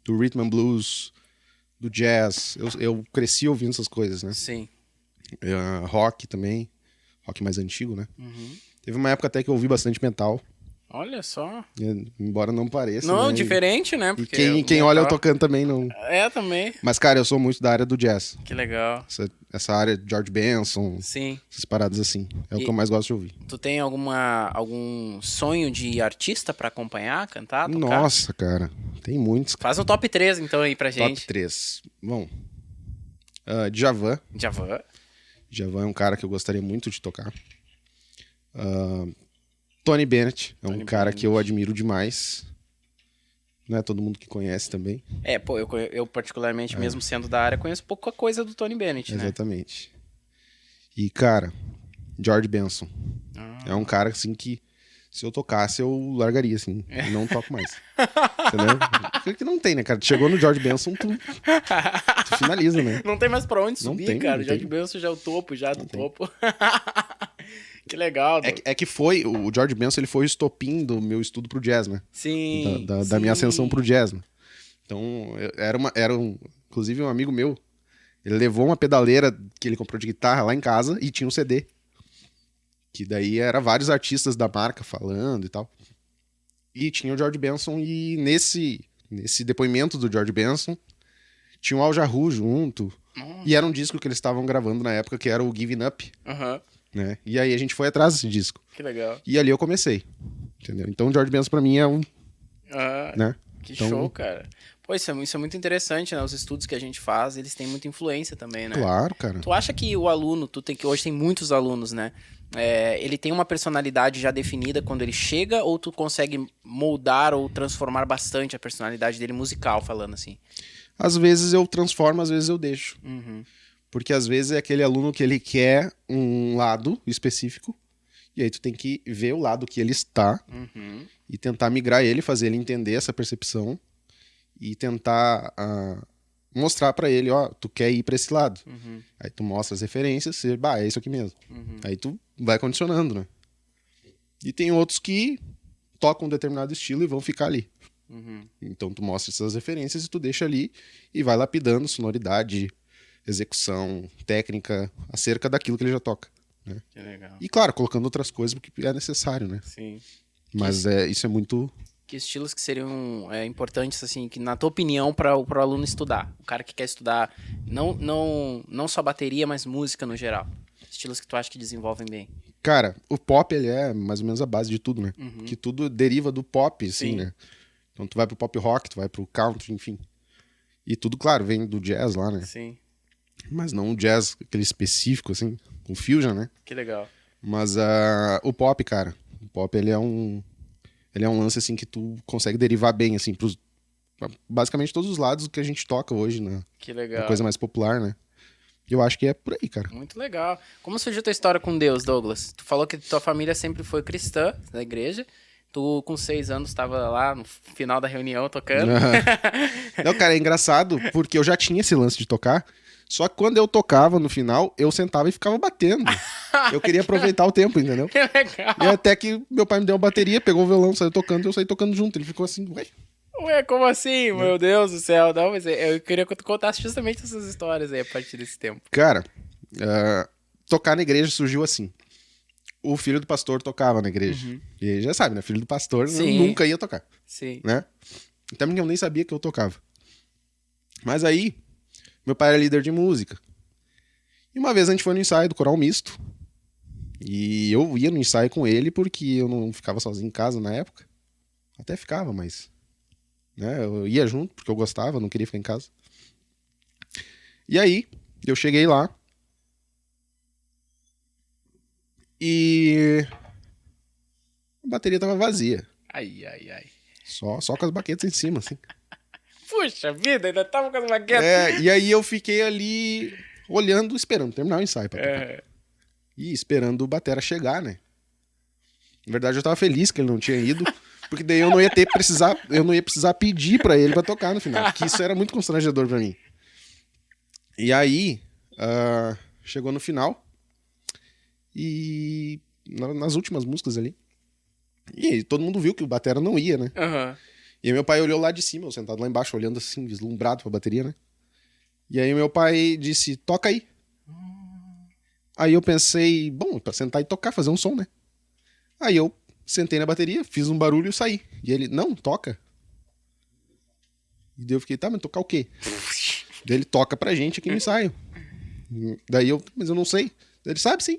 Speaker 2: rhythm and blues, do jazz. Eu cresci ouvindo essas coisas, né?
Speaker 1: Sim.
Speaker 2: Rock também. Rock mais antigo, né?
Speaker 1: Uhum.
Speaker 2: Teve uma época até que eu ouvi bastante metal.
Speaker 1: Olha só.
Speaker 2: Embora não pareça,
Speaker 1: Não,
Speaker 2: né?
Speaker 1: diferente, né?
Speaker 2: E
Speaker 1: Porque
Speaker 2: quem olha eu tocando também não...
Speaker 1: também.
Speaker 2: Mas, cara, eu sou muito da área do jazz.
Speaker 1: Que legal.
Speaker 2: Essa área de George Benson,
Speaker 1: Sim.
Speaker 2: essas paradas assim. É o que eu mais gosto de ouvir.
Speaker 1: Tu tem algum sonho de artista pra acompanhar, cantar, tocar?
Speaker 2: Nossa, cara. Tem muitos.
Speaker 1: Faz um top 3 então aí pra gente.
Speaker 2: Top 3. Bom, Djavan.
Speaker 1: Djavan.
Speaker 2: Djavan é um cara que eu gostaria muito de tocar. Tony Bennett é um cara que eu admiro demais. Não é todo mundo que conhece também.
Speaker 1: Pô, eu particularmente, mesmo sendo da área, conheço pouca coisa do Tony Bennett, né?
Speaker 2: Exatamente. E, cara, George Benson. É um cara, assim, que se eu tocasse, eu largaria, assim. E não toco mais. Entendeu? Porque não tem, né, cara? Chegou no George Benson, tu finaliza, né?
Speaker 1: Não tem mais pra onde
Speaker 2: Não
Speaker 1: subir,
Speaker 2: tem,
Speaker 1: cara.
Speaker 2: não
Speaker 1: O George
Speaker 2: tem.
Speaker 1: Benson já é o topo, já do topo. Que legal.
Speaker 2: É que foi, o George Benson, ele foi o estopim do meu estudo pro jazz, né?
Speaker 1: Sim.
Speaker 2: Da minha ascensão pro jazz, né? Então, inclusive um amigo meu, ele levou uma pedaleira que ele comprou de guitarra lá em casa e tinha um CD. Que daí era vários artistas da marca falando e tal. E tinha o George Benson e nesse depoimento do George Benson tinha o Al Jarreau junto. E era um disco que eles estavam gravando na época que era o Giving Up,
Speaker 1: Aham.
Speaker 2: né? E aí a gente foi atrás desse disco.
Speaker 1: Que legal.
Speaker 2: E ali eu comecei, entendeu? Então o George Benson pra mim é um, né?
Speaker 1: Que
Speaker 2: Então,
Speaker 1: show, cara. Pô, isso é muito interessante, né? Os estudos que a gente faz, eles têm muita influência também, né?
Speaker 2: Claro, cara.
Speaker 1: Tu acha que o aluno, hoje tem muitos alunos, né? Ele tem uma personalidade já definida quando ele chega, ou tu consegue moldar ou transformar bastante a personalidade dele musical, falando assim?
Speaker 2: Às vezes eu transformo, às vezes eu deixo.
Speaker 1: Uhum.
Speaker 2: Porque às vezes é aquele aluno que ele quer um lado específico, e aí tu tem que ver o lado que ele está
Speaker 1: Uhum.
Speaker 2: e tentar migrar ele, fazer ele entender essa percepção e tentar mostrar pra ele, ó, tu quer ir pra esse lado.
Speaker 1: Uhum.
Speaker 2: Aí tu mostra as referências, e, é isso aqui mesmo.
Speaker 1: Uhum.
Speaker 2: Aí tu vai condicionando, né? E tem outros que tocam um determinado estilo e vão ficar ali.
Speaker 1: Uhum.
Speaker 2: Então tu mostra essas referências e tu deixa ali e vai lapidando sonoridade, execução, técnica, acerca daquilo que ele já toca. Né?
Speaker 1: Que legal.
Speaker 2: E claro, colocando outras coisas porque é necessário, né?
Speaker 1: Sim.
Speaker 2: Mas isso é muito...
Speaker 1: Que estilos que seriam importantes, assim, que na tua opinião, para o aluno estudar? O cara que quer estudar não só bateria, mas música no geral. Estilos que tu acha que desenvolvem bem.
Speaker 2: Cara, o pop, ele é mais ou menos a base de tudo, né?
Speaker 1: Uhum.
Speaker 2: Que tudo deriva do pop, assim,
Speaker 1: Sim.
Speaker 2: né? Então tu vai pro pop rock, tu vai pro country, enfim. E tudo, claro, vem do jazz lá, né?
Speaker 1: Sim.
Speaker 2: Mas não o jazz, aquele específico, assim, com fusion, né?
Speaker 1: Que legal.
Speaker 2: Mas o pop, cara, o pop, ele é um lance, assim, que tu consegue derivar bem, assim, pros basicamente todos os lados que a gente toca hoje, né?
Speaker 1: Que legal.
Speaker 2: Uma coisa mais popular, né? E eu acho que é por aí, cara.
Speaker 1: Muito legal. Como surgiu tua história com Deus, Douglas? Tu falou que tua família sempre foi cristã, da igreja. Tu, com 6 anos, estava lá no final da reunião tocando.
Speaker 2: Não, cara, é engraçado, porque eu já tinha esse lance de tocar, só que quando eu tocava no final, eu sentava e ficava batendo. Eu queria aproveitar o tempo, entendeu?
Speaker 1: Que legal.
Speaker 2: E até que meu pai me deu uma bateria, pegou o violão, saiu tocando, e eu saí tocando junto. Ele ficou assim, ué.
Speaker 1: Ué, como assim? Meu Deus do céu. Não, mas eu queria que tu contasse justamente essas histórias aí a partir desse tempo.
Speaker 2: Cara, tocar na igreja surgiu assim. O filho do pastor tocava na igreja.
Speaker 1: Uhum.
Speaker 2: E aí já sabe, né? Filho do pastor
Speaker 1: Sim.
Speaker 2: nunca ia tocar,
Speaker 1: Sim.
Speaker 2: né? Então eu nem sabia que eu tocava. Mas aí, meu pai era líder de música. E uma vez a gente foi no ensaio do coral misto. E eu ia no ensaio com ele porque eu não ficava sozinho em casa na época. Até ficava, mas... né, eu ia junto porque eu gostava, não queria ficar em casa. E aí, eu cheguei lá. E... a bateria tava vazia.
Speaker 1: Ai, ai, ai.
Speaker 2: Só com as baquetas em cima, assim.
Speaker 1: Puxa vida, ainda tava com as baquetas.
Speaker 2: E aí eu fiquei ali olhando, esperando terminar o ensaio pra tocar. E esperando o batera chegar, né? Na verdade, eu tava feliz que ele não tinha ido, porque daí eu não ia precisar pedir pra ele pra tocar no final, que isso era muito constrangedor pra mim. E aí, chegou no final, e nas últimas músicas ali, e aí, todo mundo viu que o batera não ia, né?
Speaker 1: Aham.
Speaker 2: E aí meu pai olhou lá de cima, eu sentado lá embaixo, olhando assim, vislumbrado pra bateria, né? E aí meu pai disse, toca aí. Aí eu pensei, bom, pra sentar e tocar, fazer um som, né? Aí eu sentei na bateria, fiz um barulho e saí. E ele, não, toca. E daí eu fiquei, tá, mas tocar o quê? Daí ele toca pra gente aqui no ensaio. Daí eu, mas eu não sei. Daí ele, sabe sim.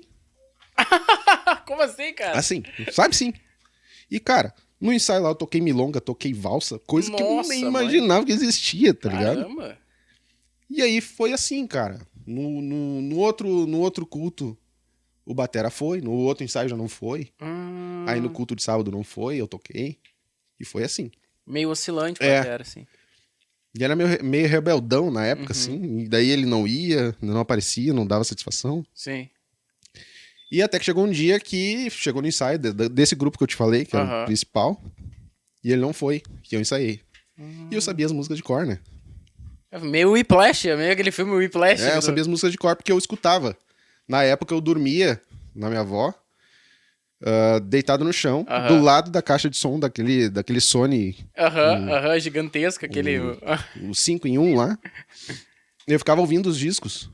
Speaker 1: Como assim, cara?
Speaker 2: Assim, sabe sim. E cara, no ensaio lá eu toquei milonga, toquei valsa, coisa que eu
Speaker 1: Nossa,
Speaker 2: nem
Speaker 1: mãe.
Speaker 2: imaginava que existia, tá ligado?
Speaker 1: Caramba.
Speaker 2: E aí foi assim, cara. No outro culto, o batera foi. No outro ensaio já não foi. Aí no culto de sábado não foi, eu toquei. E foi assim.
Speaker 1: Meio oscilante,
Speaker 2: É.
Speaker 1: batera, assim.
Speaker 2: E era meio rebeldão na época, assim. E daí ele não ia, não aparecia, não dava satisfação.
Speaker 1: Sim.
Speaker 2: E até que chegou um dia que chegou no ensaio desse grupo que eu te falei, que era o principal. E ele não foi, que eu ensaiei. E eu sabia as músicas de cor, né?
Speaker 1: Meio Whiplash, meio aquele filme Whiplash.
Speaker 2: Eu sabia as músicas de cor porque eu escutava. Na época eu dormia na minha avó, deitado no chão, do lado da caixa de som daquele Sony,
Speaker 1: Gigantesco, aquele...
Speaker 2: o 5 em 1 lá. Eu ficava ouvindo os discos,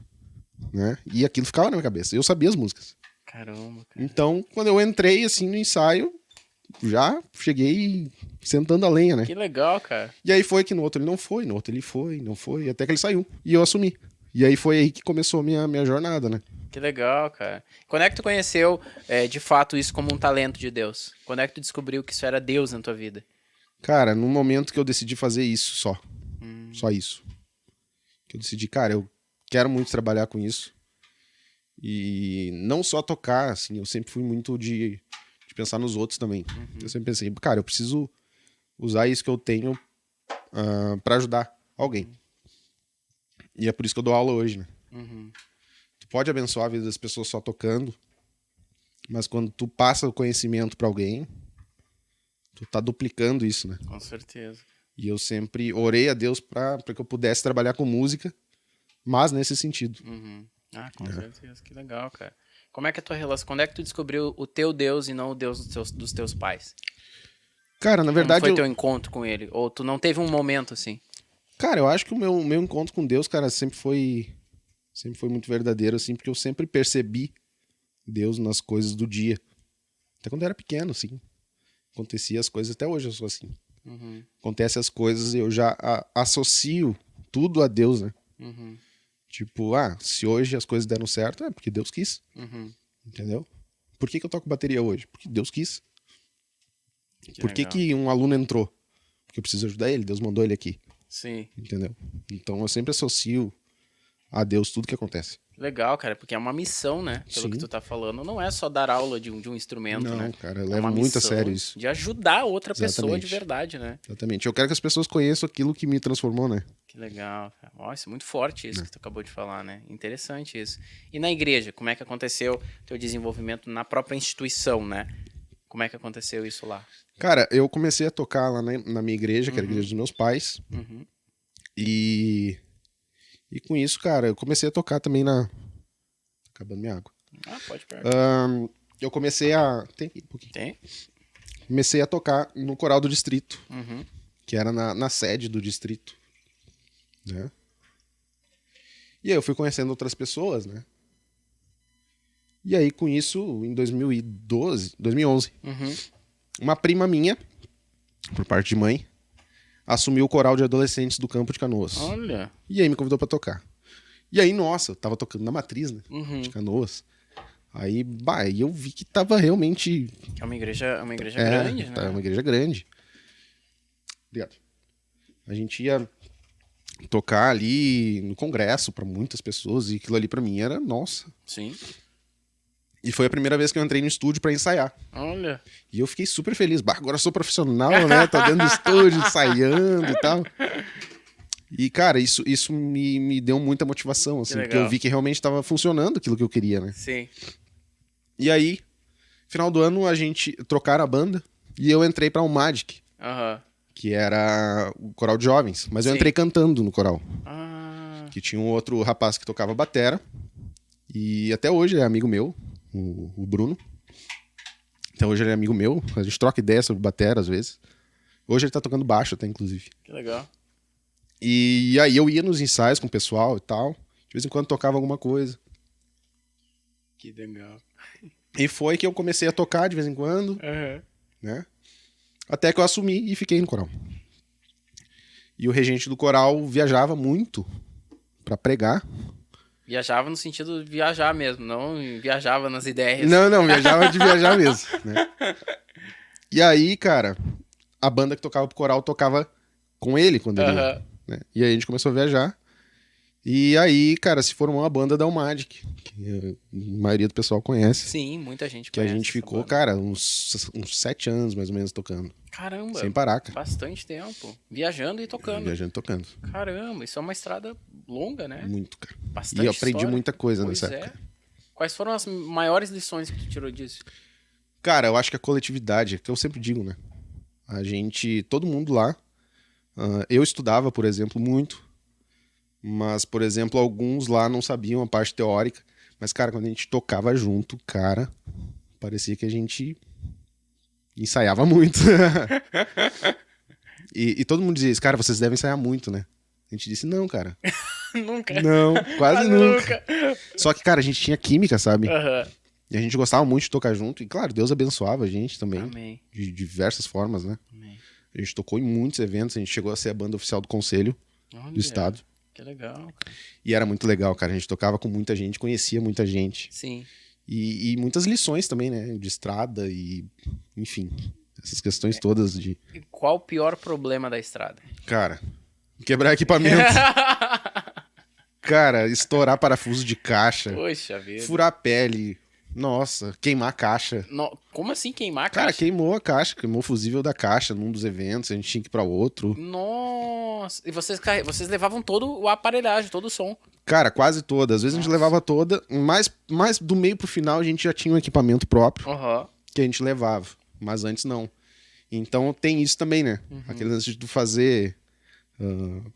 Speaker 2: né? E aquilo ficava na minha cabeça. Eu sabia as músicas.
Speaker 1: Caramba, cara.
Speaker 2: Então, quando eu entrei, assim, no ensaio, já cheguei sentando a lenha, né?
Speaker 1: Que legal, cara.
Speaker 2: E aí foi que no outro ele não foi, no outro ele foi, não foi, até que ele saiu. E eu assumi. E aí foi aí que começou a minha jornada, né?
Speaker 1: Que legal, cara. Quando é que tu conheceu, de fato, isso como um talento de Deus? Quando é que tu descobriu que isso era Deus na tua vida?
Speaker 2: Cara, no momento que eu decidi fazer isso só. Só isso. Que eu decidi, cara, eu quero muito trabalhar com isso. E não só tocar, assim, eu sempre fui muito de pensar nos outros também. Eu sempre pensei, cara, eu preciso usar isso que eu tenho pra ajudar alguém. E é por isso que eu dou aula hoje, né? Tu pode abençoar a vida das pessoas só tocando, mas quando tu passa o conhecimento pra alguém, tu tá duplicando isso, né?
Speaker 1: Com certeza.
Speaker 2: E eu sempre orei a Deus pra que eu pudesse trabalhar com música, mas nesse sentido.
Speaker 1: Ah, com certeza. Que legal, cara. Como é que é a tua relação? Quando é que tu descobriu o teu Deus e não o Deus dos teus pais?
Speaker 2: Cara, na verdade...
Speaker 1: Como foi teu encontro com ele? Ou tu não teve um momento assim?
Speaker 2: Cara, eu acho que o meu encontro com Deus, cara, sempre foi muito verdadeiro, assim, porque eu sempre percebi Deus nas coisas do dia. Até quando eu era pequeno, assim. Acontecia as coisas, até hoje eu sou assim. Acontece as coisas e eu já associo tudo a Deus, né? Tipo, se hoje as coisas deram certo, é porque Deus quis. Entendeu? Por que eu toco bateria hoje? Porque Deus quis. Por que um aluno entrou? Porque eu preciso ajudar ele, Deus mandou ele aqui.
Speaker 1: Sim.
Speaker 2: Entendeu? Então eu sempre associo a Deus tudo que acontece.
Speaker 1: Legal, cara, porque é uma missão, né? Pelo que tu tá falando. Não é só dar aula de um instrumento,
Speaker 2: não,
Speaker 1: né?
Speaker 2: Não, cara, eu levo muito a sério isso.
Speaker 1: De ajudar outra pessoa de verdade, né?
Speaker 2: Exatamente. Eu quero que as pessoas conheçam aquilo que me transformou, né?
Speaker 1: Que legal, cara. Nossa, muito forte isso que tu acabou de falar, né? Interessante isso. E na igreja, como é que aconteceu teu desenvolvimento na própria instituição, né? Como é que aconteceu isso lá?
Speaker 2: Cara, eu comecei a tocar lá na minha igreja, que era a igreja dos meus pais. E com isso, cara, eu comecei a tocar também na... Acabando minha água.
Speaker 1: Pode pegar.
Speaker 2: Eu comecei a... Tem aqui um pouquinho.
Speaker 1: Tem?
Speaker 2: Comecei a tocar no coral do distrito, que era na sede do distrito, né? E aí eu fui conhecendo outras pessoas, né? E aí com isso, em 2011, uma prima minha, por parte de mãe, assumiu o coral de adolescentes do Campo de Canoas.
Speaker 1: Olha.
Speaker 2: E aí me convidou pra tocar. E aí, nossa, eu tava tocando na Matriz, né? De Canoas. Aí, aí eu vi que tava realmente...
Speaker 1: É uma igreja grande, né?
Speaker 2: É uma igreja grande. Obrigado. A gente ia tocar ali no congresso pra muitas pessoas e aquilo ali pra mim era, nossa.
Speaker 1: Sim.
Speaker 2: E foi a primeira vez que eu entrei no estúdio pra ensaiar.
Speaker 1: Olha.
Speaker 2: E eu fiquei super feliz. Bah, agora eu sou profissional, né? Tô dentro do estúdio, ensaiando e tal. E, cara, isso me deu muita motivação, assim, porque eu vi que realmente tava funcionando aquilo que eu queria, né?
Speaker 1: Sim.
Speaker 2: E aí, final do ano, a gente trocaram a banda e eu entrei pra Magic, que era o coral de jovens. Mas eu entrei cantando no coral. Que tinha um outro rapaz que tocava batera. E até hoje é amigo meu, o Bruno. Até hoje ele é amigo meu. A gente troca ideia sobre batera às vezes. Hoje ele tá tocando baixo até, inclusive.
Speaker 1: Que legal.
Speaker 2: E aí eu ia nos ensaios com o pessoal e tal. De vez em quando tocava alguma coisa.
Speaker 1: Que legal.
Speaker 2: E foi que eu comecei a tocar de vez em quando, né? Até que eu assumi e fiquei no coral. E o regente do coral viajava muito pra pregar.
Speaker 1: Viajava no sentido de viajar mesmo, não viajava nas ideias.
Speaker 2: Não, viajava de viajar mesmo, né? E aí, cara, a banda que tocava pro coral tocava com ele quando ele ia, né? E aí a gente começou a viajar. E aí, cara, se formou a banda da Magic, que a maioria do pessoal conhece.
Speaker 1: Sim, muita gente
Speaker 2: que
Speaker 1: conhece.
Speaker 2: Que a gente ficou, cara, uns 7 anos mais ou menos tocando.
Speaker 1: Caramba.
Speaker 2: Sem parar, cara.
Speaker 1: Bastante tempo. Viajando e tocando.
Speaker 2: Viajando e tocando.
Speaker 1: Caramba, isso é uma estrada longa, né?
Speaker 2: Muito, cara.
Speaker 1: Bastante
Speaker 2: E eu aprendi
Speaker 1: história.
Speaker 2: muita coisa nessa época.
Speaker 1: Quais foram as maiores lições que tu tirou disso?
Speaker 2: Cara, eu acho que a coletividade, que eu sempre digo, né? A gente, todo mundo lá, eu estudava, por exemplo, muito. Mas, por exemplo, alguns lá não sabiam a parte teórica. Mas, cara, quando a gente tocava junto, cara, parecia que a gente ensaiava muito. e todo mundo dizia isso, cara, vocês devem ensaiar muito, né? A gente disse, não, cara.
Speaker 1: Nunca.
Speaker 2: Não, quase nunca. Só que, cara, a gente tinha química, sabe? E a gente gostava muito de tocar junto. E, claro, Deus abençoava a gente também.
Speaker 1: Amém.
Speaker 2: De diversas formas, né?
Speaker 1: Amém.
Speaker 2: A gente tocou em muitos eventos. A gente chegou a ser a banda oficial do Conselho do Estado.
Speaker 1: Que legal, cara.
Speaker 2: E era muito legal, cara. A gente tocava com muita gente, conhecia muita gente.
Speaker 1: Sim.
Speaker 2: E muitas lições também, né? De estrada e... Enfim, essas questões todas de...
Speaker 1: E qual o pior problema da estrada?
Speaker 2: Cara, quebrar equipamento. Cara, estourar parafuso de caixa.
Speaker 1: Poxa vida.
Speaker 2: Furar pele. Nossa, queimar a caixa.
Speaker 1: Como assim queimar a
Speaker 2: Cara,
Speaker 1: caixa?
Speaker 2: queimou a caixa, queimou o fusível da caixa num dos eventos, a gente tinha que ir pra outro.
Speaker 1: Nossa, e vocês levavam todo o aparelhagem, todo o som.
Speaker 2: Cara, quase toda. Às vezes a gente levava toda, mas do meio pro final a gente já tinha um equipamento próprio que a gente levava, mas antes não. Então tem isso também, né? Aquele lance de tu fazer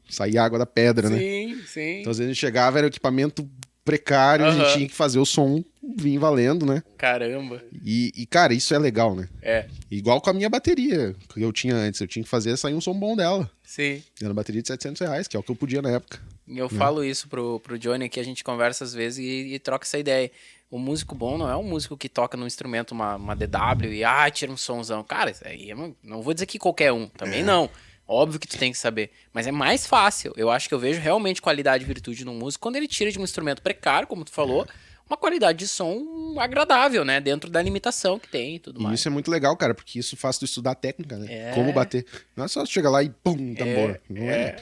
Speaker 2: sair água da pedra, né?
Speaker 1: Sim.
Speaker 2: Então às vezes a gente chegava, era o equipamento precário, a gente tinha que fazer o som vir valendo, né?
Speaker 1: Caramba.
Speaker 2: E, cara, isso é legal, né?
Speaker 1: É.
Speaker 2: Igual com a minha bateria que eu tinha antes. Eu tinha que fazer sair um som bom dela.
Speaker 1: Sim.
Speaker 2: Era uma bateria de R$700, que é o que eu podia na época.
Speaker 1: E eu falo isso pro Johnny aqui, a gente conversa às vezes e troca essa ideia. O músico bom não é um músico que toca num instrumento, uma DW e tira um somzão. Cara, isso aí não vou dizer que qualquer um, também não. Óbvio que tu tem que saber. Mas é mais fácil. Eu acho que eu vejo realmente qualidade e virtude no músico quando ele tira de um instrumento precário, como tu falou, uma qualidade de som agradável, né? Dentro da limitação que tem e tudo mais.
Speaker 2: E isso é muito legal, cara, porque isso faz tu estudar a técnica, né? Como bater. Não é só tu chegar lá e pum, tambor. Não é.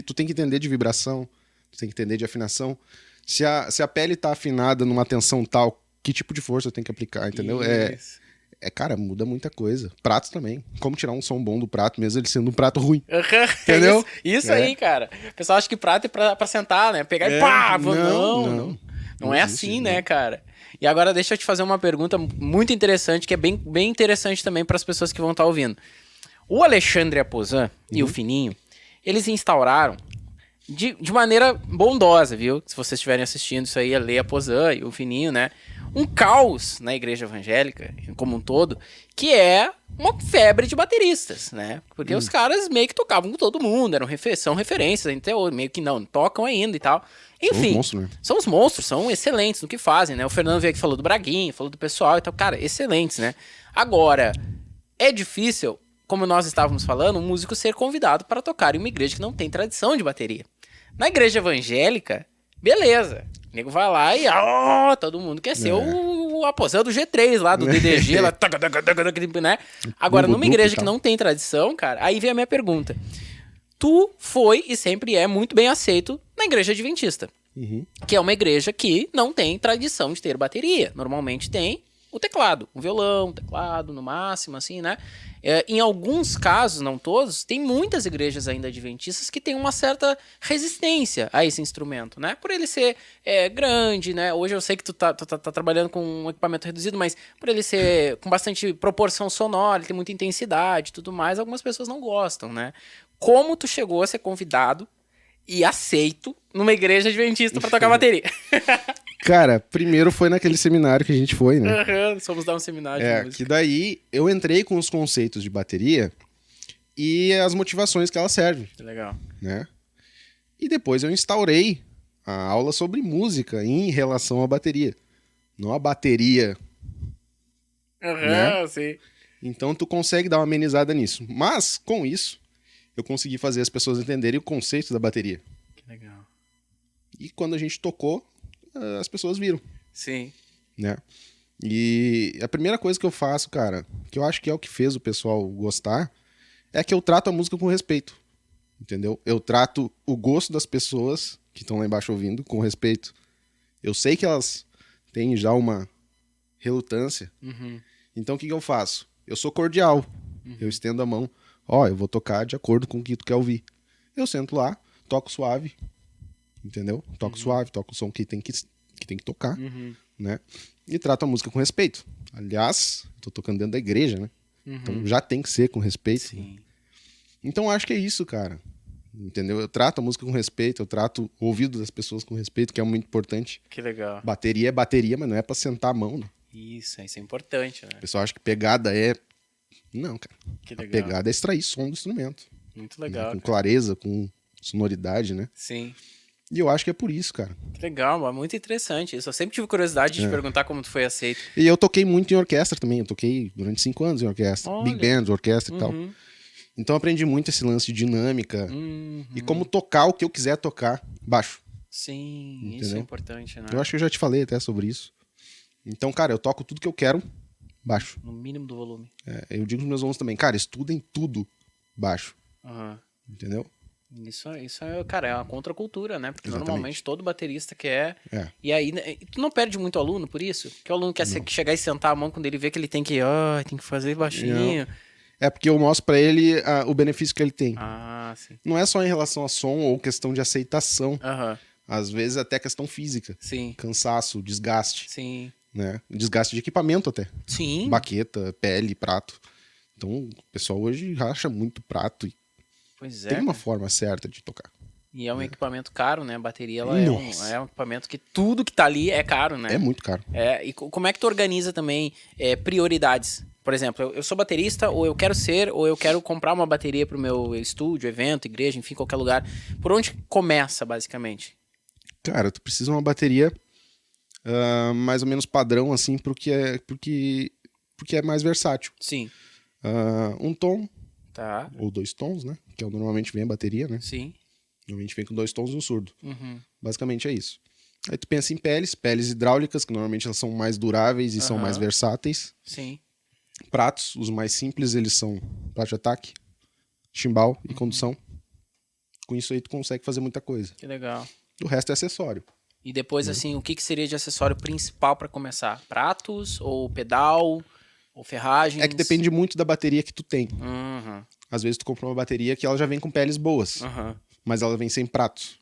Speaker 2: Tu tem que entender de vibração, tu tem que entender de afinação. Se a pele tá afinada numa tensão tal, que tipo de força tem que aplicar, entendeu?
Speaker 1: Isso.
Speaker 2: Cara, muda muita coisa. Prato também. Como tirar um som bom do prato, mesmo ele sendo um prato ruim. Entendeu?
Speaker 1: Isso aí, cara. O pessoal acha que prato é pra sentar, né? Pegar e pá! Não é assim, né, cara? E agora deixa eu te fazer uma pergunta muito interessante, que é bem, bem interessante também para as pessoas que vão estar ouvindo. O Alexandre Aposan e o Fininho, eles instauraram de maneira bondosa, viu? Se vocês estiverem assistindo isso aí, a Lei Aposan e o Fininho, né? Um caos na igreja evangélica, como um todo, que é uma febre de bateristas, né? Porque os caras meio que tocavam com todo mundo, são referências, até hoje, meio que não tocam ainda e tal. Enfim, são os monstros, são excelentes no que fazem, né? O Fernando veio aqui, falou do Braguinho, falou do pessoal e tal. Cara, excelentes, né? Agora, é difícil, como nós estávamos falando, um músico ser convidado para tocar em uma igreja que não tem tradição de bateria. Na igreja evangélica, beleza. O nego vai lá e todo mundo quer ser o o aposento do G3 lá, do DDG, lá, né? Agora, numa igreja que não tem tradição, cara, aí vem a minha pergunta. Tu foi e sempre é muito bem aceito na igreja adventista. Que é uma igreja que não tem tradição de ter bateria. Normalmente tem o teclado, o violão, o teclado, no máximo, assim, né? Em alguns casos, não todos, tem muitas igrejas ainda adventistas que têm uma certa resistência a esse instrumento, né? Por ele ser grande, né? Hoje eu sei que tu tá trabalhando com um equipamento reduzido, mas por ele ser com bastante proporção sonora, ele tem muita intensidade e tudo mais, algumas pessoas não gostam, né? Como tu chegou a ser convidado e aceito numa igreja adventista pra tocar bateria?
Speaker 2: Cara, primeiro foi naquele seminário que a gente foi, né?
Speaker 1: Fomos dar um seminário de música.
Speaker 2: Que daí eu entrei com os conceitos de bateria e as motivações que ela serve.
Speaker 1: Que legal.
Speaker 2: Né? E depois eu instaurei a aula sobre música em relação à bateria. Não a bateria. Né?
Speaker 1: Sim.
Speaker 2: Então tu consegue dar uma amenizada nisso. Mas, com isso, eu consegui fazer as pessoas entenderem o conceito da bateria.
Speaker 1: Que legal.
Speaker 2: E quando a gente tocou, as pessoas viram.
Speaker 1: Sim.
Speaker 2: Né? E a primeira coisa que eu faço, cara, que eu acho que é o que fez o pessoal gostar, é que eu trato a música com respeito. Entendeu? Eu trato o gosto das pessoas que estão lá embaixo ouvindo com respeito. Eu sei que elas têm já uma relutância. Então o que eu faço? Eu sou cordial. Eu estendo a mão. Eu vou tocar de acordo com o que tu quer ouvir. Eu sento lá, toco suave. Entendeu? Toco suave, toco o som que tem que tocar, né? E trato a música com respeito. Aliás, tô tocando dentro da igreja, né? Então já tem que ser com respeito.
Speaker 1: Sim.
Speaker 2: Né? Então acho que é isso, cara. Entendeu? Eu trato a música com respeito, eu trato o ouvido das pessoas com respeito, que é muito importante.
Speaker 1: Que legal.
Speaker 2: Bateria é bateria, mas não é pra sentar a mão, né?
Speaker 1: Isso é importante, né?
Speaker 2: O pessoal acha que pegada é... Não, cara.
Speaker 1: Que legal.
Speaker 2: A pegada é extrair som do instrumento.
Speaker 1: Muito legal.
Speaker 2: Né? Com clareza, com sonoridade, né?
Speaker 1: Sim.
Speaker 2: E eu acho que é por isso, cara.
Speaker 1: Que legal, muito interessante isso. Eu sempre tive curiosidade de perguntar como tu foi aceito.
Speaker 2: E eu toquei muito em orquestra também. Eu toquei durante 5 anos em orquestra.
Speaker 1: Olha.
Speaker 2: Big bands, orquestra e tal. Então eu aprendi muito esse lance de dinâmica. E como tocar o que eu quiser tocar baixo.
Speaker 1: Sim,
Speaker 2: entendeu?
Speaker 1: isso é importante, né?
Speaker 2: Eu acho que eu já te falei até sobre isso. Então, cara, eu toco tudo que eu quero baixo.
Speaker 1: No mínimo do volume.
Speaker 2: Eu digo pros meus alunos também, cara, estudem tudo baixo. Entendeu?
Speaker 1: Isso é, cara, é uma contracultura, né? Porque
Speaker 2: Exatamente.
Speaker 1: normalmente todo baterista quer. E aí, né, tu não perde muito aluno por isso? Que o aluno quer chegar e sentar a mão quando ele vê que ele tem que fazer baixinho.
Speaker 2: É porque eu mostro pra ele o benefício que ele tem.
Speaker 1: Sim.
Speaker 2: Não é só em relação a som ou questão de aceitação. Às vezes até questão física.
Speaker 1: Sim.
Speaker 2: Cansaço, desgaste.
Speaker 1: Sim.
Speaker 2: Né? Desgaste de equipamento até.
Speaker 1: Sim.
Speaker 2: Baqueta, pele, prato. Então o pessoal hoje racha muito prato e
Speaker 1: pois é.
Speaker 2: tem uma forma certa de tocar.
Speaker 1: E é um equipamento caro, né? A bateria ela é um equipamento que tudo que tá ali é caro, né?
Speaker 2: É muito caro.
Speaker 1: E como é que tu organiza também prioridades? Por exemplo, eu sou baterista, ou eu quero ser, ou eu quero comprar uma bateria pro meu estúdio, evento, igreja, enfim, qualquer lugar. Por onde começa, basicamente?
Speaker 2: Cara, tu precisa de uma bateria mais ou menos padrão, assim, porque é mais versátil.
Speaker 1: Sim.
Speaker 2: Um tom,
Speaker 1: Tá.
Speaker 2: ou 2 tons, né? Que normalmente vem a bateria, né?
Speaker 1: Sim.
Speaker 2: Normalmente vem com 2 tons e um surdo. Basicamente é isso. Aí tu pensa em peles hidráulicas, que normalmente elas são mais duráveis e são mais versáteis.
Speaker 1: Sim.
Speaker 2: Pratos, os mais simples, eles são prato de ataque, chimbal e condução. Com isso aí tu consegue fazer muita coisa.
Speaker 1: Que legal.
Speaker 2: O resto é acessório.
Speaker 1: E depois, assim, o que seria de acessório principal pra começar? Pratos, ou pedal, ou ferragens?
Speaker 2: É que depende muito da bateria que tu tem. Às vezes tu compra uma bateria que ela já vem com peles boas, mas ela vem sem pratos.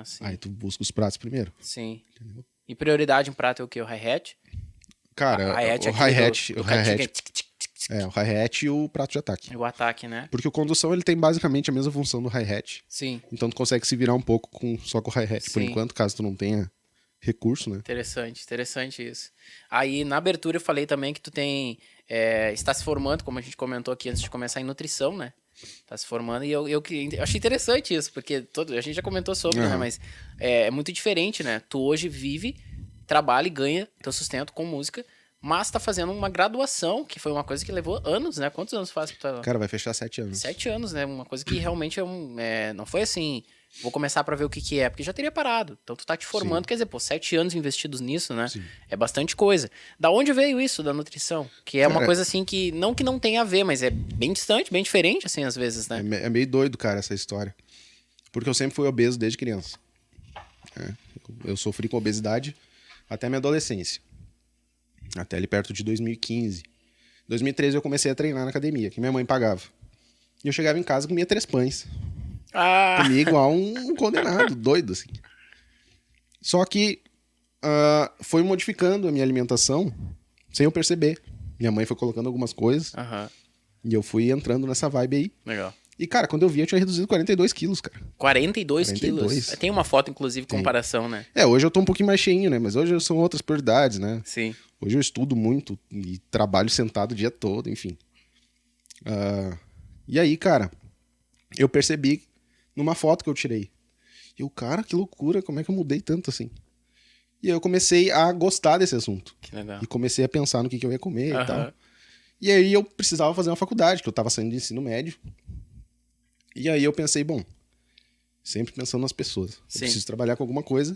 Speaker 1: Sim.
Speaker 2: Aí tu busca os pratos primeiro.
Speaker 1: Sim.
Speaker 2: Entendeu?
Speaker 1: E prioridade em prato é o quê? O hi-hat?
Speaker 2: Cara, o hi-hat e o prato de ataque.
Speaker 1: O ataque, né?
Speaker 2: Porque o condução ele tem basicamente a mesma função do hi-hat.
Speaker 1: Sim.
Speaker 2: Então tu consegue se virar um pouco só com o hi-hat, por enquanto, caso tu não tenha recurso, né?
Speaker 1: Interessante isso. Aí na abertura eu falei também que tu está se formando, como a gente comentou aqui antes de começar, em nutrição, né? Tá se formando e eu achei interessante isso, porque a gente já comentou sobre, né? Mas é muito diferente, né? Tu hoje vive, trabalha e ganha teu sustento com música, mas tá fazendo uma graduação, que foi uma coisa que levou anos, né? Quantos anos faz?
Speaker 2: Cara, vai fechar 7 anos.
Speaker 1: 7 anos, né? Uma coisa que realmente não foi assim Vou começar pra ver o que que é, porque já teria parado. Então tu tá te formando,
Speaker 2: Sim.
Speaker 1: quer dizer, pô, 7 anos investidos nisso, né?
Speaker 2: Sim.
Speaker 1: É bastante coisa. Da onde veio isso da nutrição? Que é uma
Speaker 2: Cara,
Speaker 1: coisa assim que não tem a ver, mas é bem distante, bem diferente, assim, às vezes, né?
Speaker 2: é meio doido, cara, essa história. Porque eu sempre fui obeso desde criança. Eu sofri com obesidade até minha adolescência. Até ali perto de 2015. Em 2013 eu comecei a treinar na academia, que minha mãe pagava. E eu chegava em casa e comia 3 pães.
Speaker 1: Ah!
Speaker 2: Comia igual um condenado, doido, assim. Só que foi modificando a minha alimentação sem eu perceber. Minha mãe foi colocando algumas coisas
Speaker 1: Aham,
Speaker 2: e eu fui entrando nessa vibe aí.
Speaker 1: legal.
Speaker 2: E, cara, quando eu vi, eu tinha reduzido 42 quilos, cara.
Speaker 1: 42 quilos.
Speaker 2: 42.
Speaker 1: Tem uma foto, inclusive, comparação, né?
Speaker 2: Hoje eu tô um pouquinho mais cheinho, né? Mas hoje são outras prioridades, né?
Speaker 1: Sim.
Speaker 2: Hoje eu estudo muito e trabalho sentado o dia todo, enfim. E aí, cara, eu percebi numa foto que eu tirei. E o cara, que loucura, como é que eu mudei tanto assim? E aí eu comecei a gostar desse assunto.
Speaker 1: Que legal.
Speaker 2: E comecei a pensar no que eu ia comer e tal.
Speaker 1: Aham.
Speaker 2: E aí eu precisava fazer uma faculdade, que eu tava saindo de ensino médio. E aí eu pensei, bom, sempre pensando nas pessoas. Eu
Speaker 1: Sim.
Speaker 2: preciso trabalhar com alguma coisa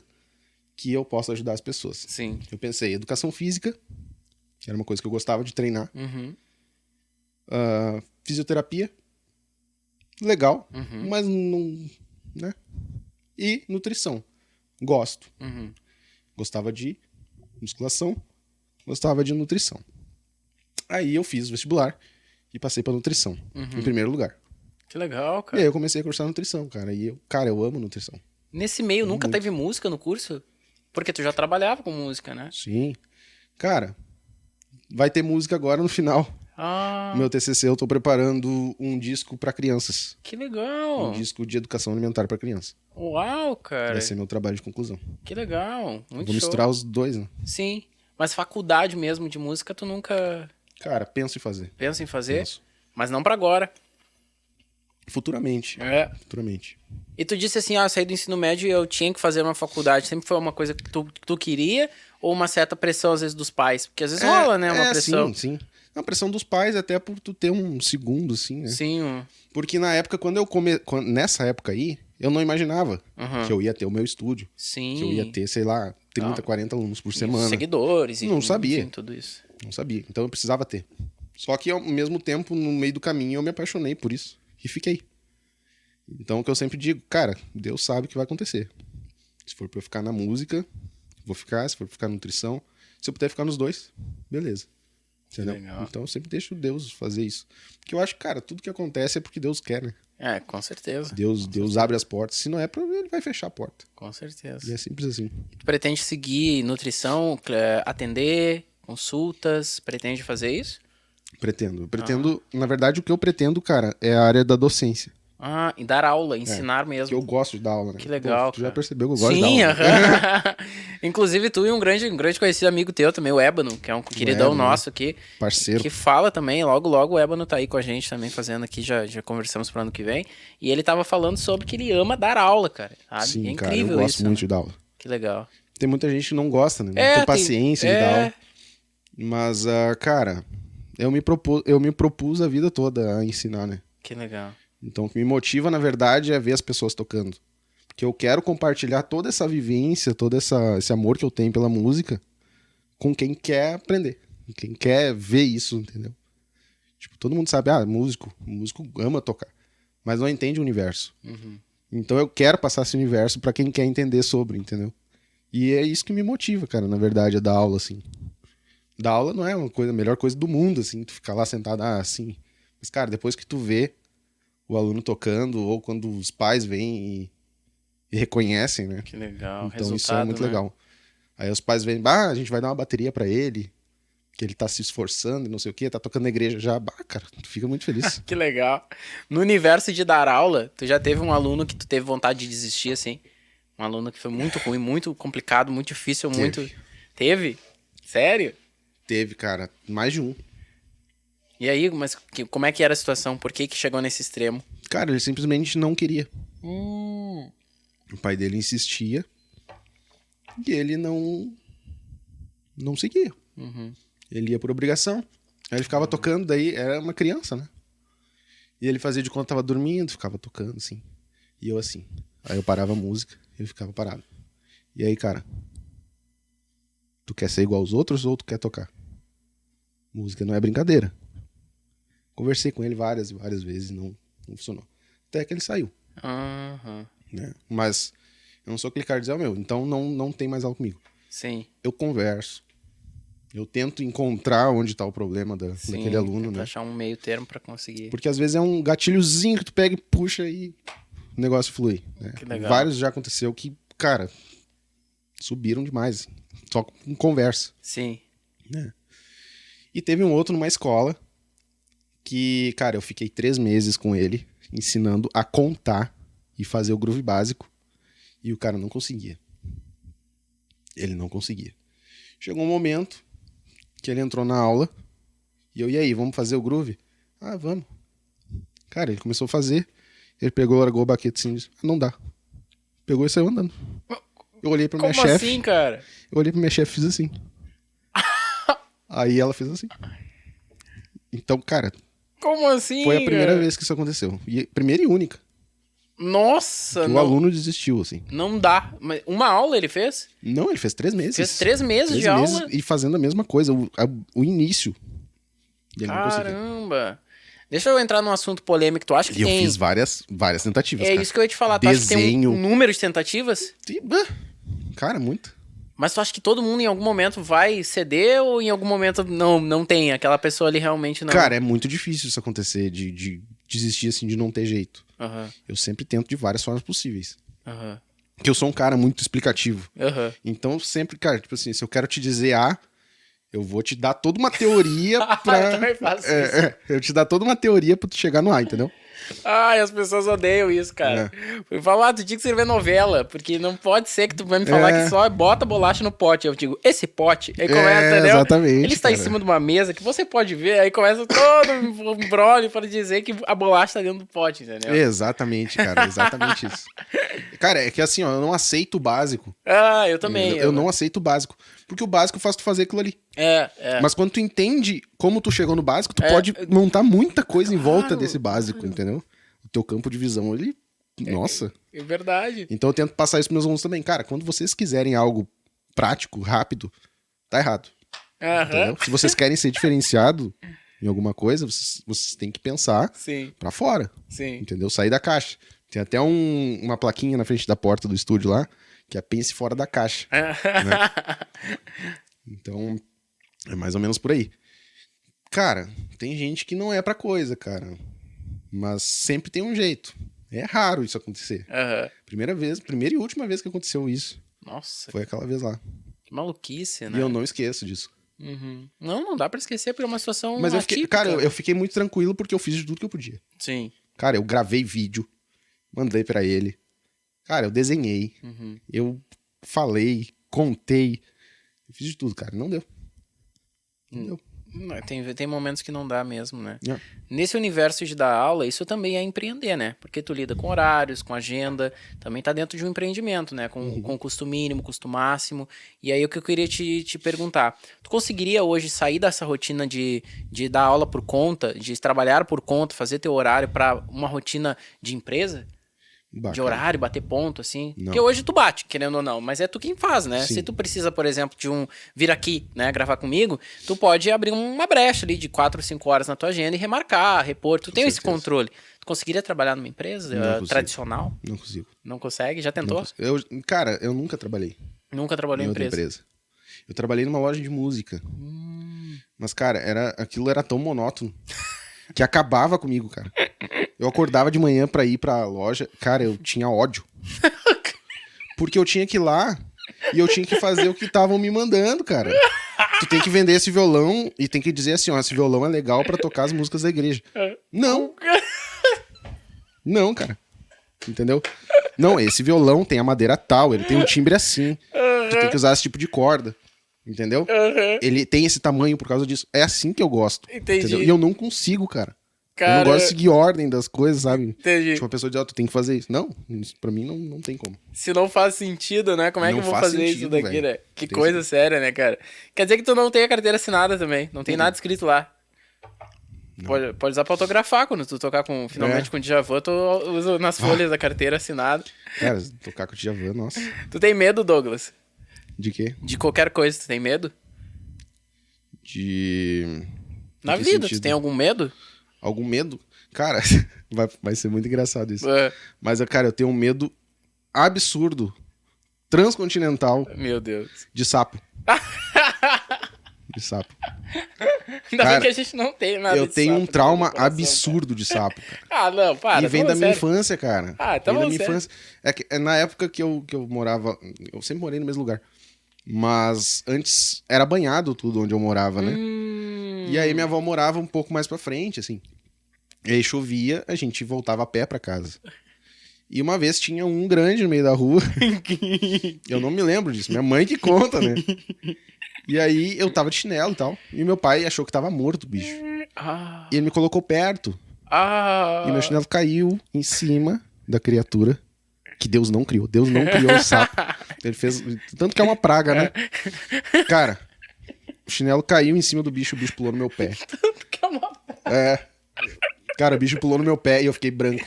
Speaker 2: que eu possa ajudar as pessoas.
Speaker 1: Sim.
Speaker 2: Eu pensei educação física, que era uma coisa que eu gostava de treinar.
Speaker 1: Uhum.
Speaker 2: Fisioterapia, legal,
Speaker 1: Uhum.
Speaker 2: mas não, né? E nutrição, gosto.
Speaker 1: Uhum.
Speaker 2: Gostava de musculação, gostava de nutrição. Aí eu fiz o vestibular e passei pra nutrição, em primeiro lugar.
Speaker 1: Que legal,
Speaker 2: E
Speaker 1: cara.
Speaker 2: aí eu comecei a cursar nutrição, cara. E eu amo nutrição.
Speaker 1: Nesse meio, nunca
Speaker 2: Muito.
Speaker 1: teve música no curso? Porque tu já trabalhava com música, né?
Speaker 2: Sim. Cara, vai ter música agora no final.
Speaker 1: Ah,
Speaker 2: No meu TCC eu tô preparando um disco pra crianças.
Speaker 1: que legal.
Speaker 2: Um disco de educação alimentar pra criança.
Speaker 1: Uau, cara.
Speaker 2: Vai ser meu trabalho de conclusão.
Speaker 1: Que legal. Muito
Speaker 2: Vou
Speaker 1: show.
Speaker 2: misturar os dois, né?
Speaker 1: Sim. Mas faculdade mesmo de música, tu nunca
Speaker 2: Cara, penso em fazer.
Speaker 1: pensa em fazer?
Speaker 2: Penso.
Speaker 1: Mas não pra agora.
Speaker 2: Futuramente.
Speaker 1: É.
Speaker 2: Futuramente.
Speaker 1: E tu disse assim, eu saí do ensino médio e eu tinha que fazer uma faculdade. Sempre foi uma coisa que tu queria ou uma certa pressão, às vezes, dos pais? Porque às vezes rola, né, uma pressão.
Speaker 2: Sim, sim. A pressão dos pais, até por tu ter um segundo, assim, né?
Speaker 1: Sim.
Speaker 2: Porque na época, nessa época aí, eu não imaginava que eu ia ter o meu estúdio.
Speaker 1: Sim.
Speaker 2: Que eu ia ter, sei lá, 30, 40 alunos por semana.
Speaker 1: Seguidores.
Speaker 2: Não sabia.
Speaker 1: Enfim, tudo isso.
Speaker 2: Não sabia. Então eu precisava ter. Só que ao mesmo tempo, no meio do caminho, eu me apaixonei por isso. E fiquei. Então o que eu sempre digo, cara, Deus sabe o que vai acontecer. Se for pra eu ficar na música, vou ficar. Se for pra ficar na nutrição, se eu puder ficar nos dois, beleza. Entendeu?
Speaker 1: Legal.
Speaker 2: Então eu sempre deixo Deus fazer isso. Porque eu acho, cara, tudo que acontece é porque Deus quer, né?
Speaker 1: É, com certeza.
Speaker 2: Deus abre as portas. Se não é pra ele, vai fechar a porta.
Speaker 1: Com certeza.
Speaker 2: E é simples assim.
Speaker 1: Tu pretende seguir nutrição, atender, consultas? Pretende fazer isso?
Speaker 2: Pretendo. Eu pretendo, na verdade, o que eu pretendo, cara, é a área da docência.
Speaker 1: Ah, e dar aula, ensinar
Speaker 2: Que
Speaker 1: mesmo.
Speaker 2: eu gosto de dar aula, né?
Speaker 1: Que legal,
Speaker 2: Pô, tu já
Speaker 1: cara.
Speaker 2: percebeu que eu gosto
Speaker 1: Sim,
Speaker 2: de dar aula. Né?
Speaker 1: aham. Inclusive, tu e um grande conhecido amigo teu também, o Ébano, que é um queridão
Speaker 2: Ébano,
Speaker 1: nosso aqui.
Speaker 2: Parceiro.
Speaker 1: Que fala também, logo o Ébano tá aí com a gente também fazendo aqui, já conversamos pro ano que vem. E ele tava falando sobre que ele ama dar aula, cara. Sabe?
Speaker 2: Sim,
Speaker 1: é
Speaker 2: cara, eu
Speaker 1: incrível
Speaker 2: gosto
Speaker 1: isso.
Speaker 2: muito
Speaker 1: né?
Speaker 2: de dar aula.
Speaker 1: Que legal.
Speaker 2: Tem muita gente que não gosta, né? Não tem paciência de dar aula. Mas, cara, eu me propus a vida toda a ensinar, né?
Speaker 1: Que legal.
Speaker 2: Então, o que me motiva, na verdade, é ver as pessoas tocando. Porque eu quero compartilhar toda essa vivência, esse amor que eu tenho pela música com quem quer aprender. Quem quer ver isso, entendeu? Tipo, todo mundo sabe, músico ama tocar. Mas não entende o universo.
Speaker 1: Uhum.
Speaker 2: Então eu quero passar esse universo pra quem quer entender sobre, entendeu? E é isso que me motiva, cara, na verdade, é dar aula, assim. Dar aula não é a melhor coisa do mundo, assim, tu ficar lá sentado, assim. Mas, cara, depois que tu vê o aluno tocando, ou quando os pais vêm e reconhecem, né?
Speaker 1: Que legal.
Speaker 2: Então
Speaker 1: Resultado,
Speaker 2: isso é muito
Speaker 1: né?
Speaker 2: legal. Aí os pais vêm, a gente vai dar uma bateria pra ele, que ele tá se esforçando e não sei o quê, tá tocando na igreja já. Cara, tu fica muito feliz.
Speaker 1: Que legal. No universo de dar aula, tu já teve um aluno que tu teve vontade de desistir, assim? Um aluno que foi muito ruim, muito complicado, muito difícil,
Speaker 2: Teve.
Speaker 1: muito... Teve? Sério?
Speaker 2: Teve, cara, mais de um.
Speaker 1: E aí, mas como é que era a situação? Por que chegou nesse extremo?
Speaker 2: Cara, ele simplesmente não queria. O pai dele insistia e ele não seguia.
Speaker 1: Uhum.
Speaker 2: Ele ia por obrigação. Aí ele ficava tocando, daí era uma criança, né? E ele fazia de conta que tava dormindo, ficava tocando, assim. E eu assim, Aí eu parava a música e eu ficava parado. E aí, cara, tu quer ser igual aos outros ou tu quer tocar? Música não é brincadeira. Conversei com ele várias e várias vezes, não funcionou. Até que ele saiu. Né? Mas eu não sou aquele cara de dizer, então não tem mais aula comigo.
Speaker 1: Sim.
Speaker 2: Eu converso. Eu tento encontrar onde tá o problema daquele aluno, né?
Speaker 1: Achar um meio termo pra conseguir.
Speaker 2: Porque às vezes é um gatilhozinho que tu pega e puxa e o negócio flui. Né?
Speaker 1: Que legal.
Speaker 2: Vários já aconteceu que, cara, subiram demais. Só com conversa.
Speaker 1: Sim.
Speaker 2: Né? E teve um outro numa escola que, cara, eu fiquei 3 meses com ele ensinando a contar e fazer o groove básico. E o cara não conseguia. Ele não conseguia. Chegou um momento que ele entrou na aula e eu, e aí, vamos fazer o groove? Ah, vamos. Cara, ele começou a fazer, ele pegou, largou o baquete assim e disse, não dá. Pegou e saiu andando. Eu olhei pra minha chefe.
Speaker 1: Como assim, cara?
Speaker 2: Eu olhei pra minha chefe e fiz assim. Aí ela fez assim. Então, cara,
Speaker 1: Como assim,
Speaker 2: foi a primeira
Speaker 1: cara?
Speaker 2: vez que isso aconteceu. E primeira e única.
Speaker 1: Nossa,
Speaker 2: Que
Speaker 1: não,
Speaker 2: o aluno desistiu, assim.
Speaker 1: não dá. Mas uma aula ele fez?
Speaker 2: Não, ele fez 3 meses.
Speaker 1: Fez 3 meses
Speaker 2: 3
Speaker 1: de
Speaker 2: meses
Speaker 1: aula?
Speaker 2: e fazendo a mesma coisa, o início. E ele não conseguia.
Speaker 1: Caramba. Deixa eu entrar num assunto polêmico. Tu acha que
Speaker 2: E eu
Speaker 1: tem...
Speaker 2: fiz várias tentativas,
Speaker 1: É
Speaker 2: cara.
Speaker 1: isso que eu ia te falar. Tu acha que tem
Speaker 2: Desenho.
Speaker 1: um número de tentativas?
Speaker 2: Cara, muito.
Speaker 1: Mas tu acha que todo mundo em algum momento vai ceder ou em algum momento não tem? Aquela pessoa ali realmente não...
Speaker 2: Cara, é muito difícil isso acontecer, de desistir assim, de não ter jeito.
Speaker 1: Aham,
Speaker 2: Eu sempre tento de várias formas possíveis.
Speaker 1: aham,
Speaker 2: Porque eu sou um cara muito explicativo.
Speaker 1: aham.
Speaker 2: Então, sempre, cara, tipo assim, se eu quero te dizer A, eu vou te dar toda uma teoria pra...
Speaker 1: Eu também faço isso.
Speaker 2: eu te dar toda uma teoria pra tu chegar no A, entendeu?
Speaker 1: Ai, as pessoas odeiam isso, cara. Eu falo, tu tinha que escrever novela, porque não pode ser que tu vai me falar que só bota bolacha no pote. Eu digo, esse pote, aí começa, entendeu?
Speaker 2: Exatamente,
Speaker 1: Ele está em
Speaker 2: cara.
Speaker 1: cima de uma mesa que você pode ver, aí começa todo um brolho para dizer que a bolacha tá dentro do pote, entendeu?
Speaker 2: Exatamente, cara, exatamente isso. Cara, é que assim, ó, eu não aceito o básico.
Speaker 1: Ah, eu também.
Speaker 2: Eu não aceito o básico. Porque o básico faz tu fazer aquilo ali.
Speaker 1: É.
Speaker 2: Mas quando tu entende como tu chegou no básico, tu pode montar muita coisa em volta desse básico, entendeu? O teu campo de visão, ele... Nossa.
Speaker 1: É verdade.
Speaker 2: Então eu tento passar isso pros meus alunos também. Cara, quando vocês quiserem algo prático, rápido, tá errado. Entendeu? Se vocês querem ser diferenciado em alguma coisa, vocês têm que pensar
Speaker 1: Sim,
Speaker 2: pra fora.
Speaker 1: sim.
Speaker 2: Entendeu? Sair da caixa. Tem até uma plaquinha na frente da porta do estúdio lá, que é pense fora da caixa. Então, é mais ou menos por aí. Cara, tem gente que não é pra coisa, cara. Mas sempre tem um jeito. É raro isso acontecer.
Speaker 1: Aham.
Speaker 2: Primeira e última vez que aconteceu isso.
Speaker 1: Nossa,
Speaker 2: Foi aquela vez lá.
Speaker 1: que maluquice, né?
Speaker 2: E eu não esqueço disso.
Speaker 1: Uhum. Não dá pra esquecer porque é uma situação
Speaker 2: Mas eu fiquei,
Speaker 1: atípica.
Speaker 2: cara, eu fiquei muito tranquilo porque eu fiz de tudo que eu podia.
Speaker 1: Sim.
Speaker 2: Cara, eu gravei vídeo, mandei pra ele. Cara, eu desenhei.
Speaker 1: Uhum.
Speaker 2: Eu falei, contei. Eu fiz de tudo, cara. Não deu. Não deu.
Speaker 1: Não, tem momentos que não dá mesmo, né?
Speaker 2: É.
Speaker 1: Nesse universo de dar aula, isso também é empreender, né? Porque tu lida com horários, com agenda, também tá dentro de um empreendimento, né? Com custo mínimo, custo máximo. E aí o que eu queria te perguntar, tu conseguiria hoje sair dessa rotina de dar aula por conta, de trabalhar por conta, fazer teu horário para uma rotina de empresa? De
Speaker 2: Bacana.
Speaker 1: horário, bater ponto, assim.
Speaker 2: Não.
Speaker 1: Porque hoje tu bate, querendo ou não, mas é tu quem faz, né?
Speaker 2: Sim.
Speaker 1: Se tu precisa, por exemplo, de vir aqui, né, gravar comigo, tu pode abrir uma brecha ali de 4 ou 5 horas na tua agenda e remarcar, repor. Tu tem esse
Speaker 2: certeza.
Speaker 1: controle. Tu conseguiria trabalhar numa empresa
Speaker 2: Não consigo.
Speaker 1: tradicional?
Speaker 2: Não consigo.
Speaker 1: Não consegue? Já tentou?
Speaker 2: Não consigo. Cara, eu nunca trabalhei
Speaker 1: Nunca trabalhou
Speaker 2: em
Speaker 1: em
Speaker 2: outra
Speaker 1: empresa?
Speaker 2: empresa. Eu trabalhei numa loja de música. Mas, cara, aquilo era tão monótono que acabava comigo, cara. Eu acordava de manhã pra ir pra loja. Cara, eu tinha ódio. Porque eu tinha que ir lá e eu tinha que fazer o que estavam me mandando, cara. Tu tem que vender esse violão e tem que dizer assim, ó, esse violão é legal pra tocar as músicas da igreja. Não. Não, cara. Entendeu? Não, esse violão tem a madeira tal, ele tem um timbre assim. Tu tem que usar esse tipo de corda. Entendeu? Ele tem esse tamanho por causa disso. É assim que eu gosto.
Speaker 1: Entendi.
Speaker 2: Entendeu? E eu não consigo, cara. Eu
Speaker 1: Cara,
Speaker 2: não gosto de seguir ordem das coisas, sabe?
Speaker 1: entendi.
Speaker 2: Tipo, a pessoa diz, ó, tu tem que fazer isso. Não, isso pra mim não tem como.
Speaker 1: Se não faz sentido, né? Como é que
Speaker 2: Não
Speaker 1: eu vou
Speaker 2: faz
Speaker 1: fazer isso
Speaker 2: sentido,
Speaker 1: daqui,
Speaker 2: velho.
Speaker 1: né? Que
Speaker 2: Tem
Speaker 1: coisa séria, né, cara? Quer dizer que tu não tem a carteira assinada também. Não tem nada escrito lá. Pode usar pra autografar quando tu tocar finalmente com o Djavan, tu usa nas folhas da carteira assinada.
Speaker 2: Cara, tocar com o Djavan, nossa.
Speaker 1: Tu tem medo, Douglas?
Speaker 2: De quê?
Speaker 1: De qualquer coisa, tu tem medo? Na
Speaker 2: que
Speaker 1: vida,
Speaker 2: sentido?
Speaker 1: tu tem algum medo?
Speaker 2: Algum medo? Cara, vai ser muito engraçado isso.
Speaker 1: É.
Speaker 2: Mas, cara, eu tenho um medo absurdo, transcontinental,
Speaker 1: Meu Deus.
Speaker 2: de sapo. De sapo.
Speaker 1: Ainda
Speaker 2: Cara,
Speaker 1: bem que a gente não tem nada
Speaker 2: Eu
Speaker 1: de
Speaker 2: tenho
Speaker 1: sapo
Speaker 2: um
Speaker 1: no
Speaker 2: trauma
Speaker 1: coração,
Speaker 2: absurdo de sapo, cara.
Speaker 1: Ah, não, para.
Speaker 2: E vem
Speaker 1: tá
Speaker 2: da
Speaker 1: bom,
Speaker 2: minha
Speaker 1: sério.
Speaker 2: infância, cara.
Speaker 1: Ah, tá
Speaker 2: vem da
Speaker 1: bom,
Speaker 2: minha
Speaker 1: sério.
Speaker 2: infância. Na época que eu morava, eu sempre morei no mesmo lugar. Mas antes era banhado tudo onde eu morava, né? E aí minha avó morava um pouco mais pra frente, assim. E aí chovia, a gente voltava a pé pra casa. E uma vez tinha um grande no meio da rua. Eu não me lembro disso, minha mãe que conta, né? E aí eu tava de chinelo e tal. E meu pai achou que tava morto o bicho.
Speaker 1: Ah,
Speaker 2: E ele me colocou perto.
Speaker 1: ah.
Speaker 2: E meu chinelo caiu em cima da criatura que Deus não criou. Deus não criou o sapo. Ele fez. Tanto que é uma praga, né? Cara, o chinelo caiu em cima do bicho, o bicho pulou no meu pé.
Speaker 1: Que é uma-
Speaker 2: É. Cara, o bicho pulou no meu pé e eu fiquei branco.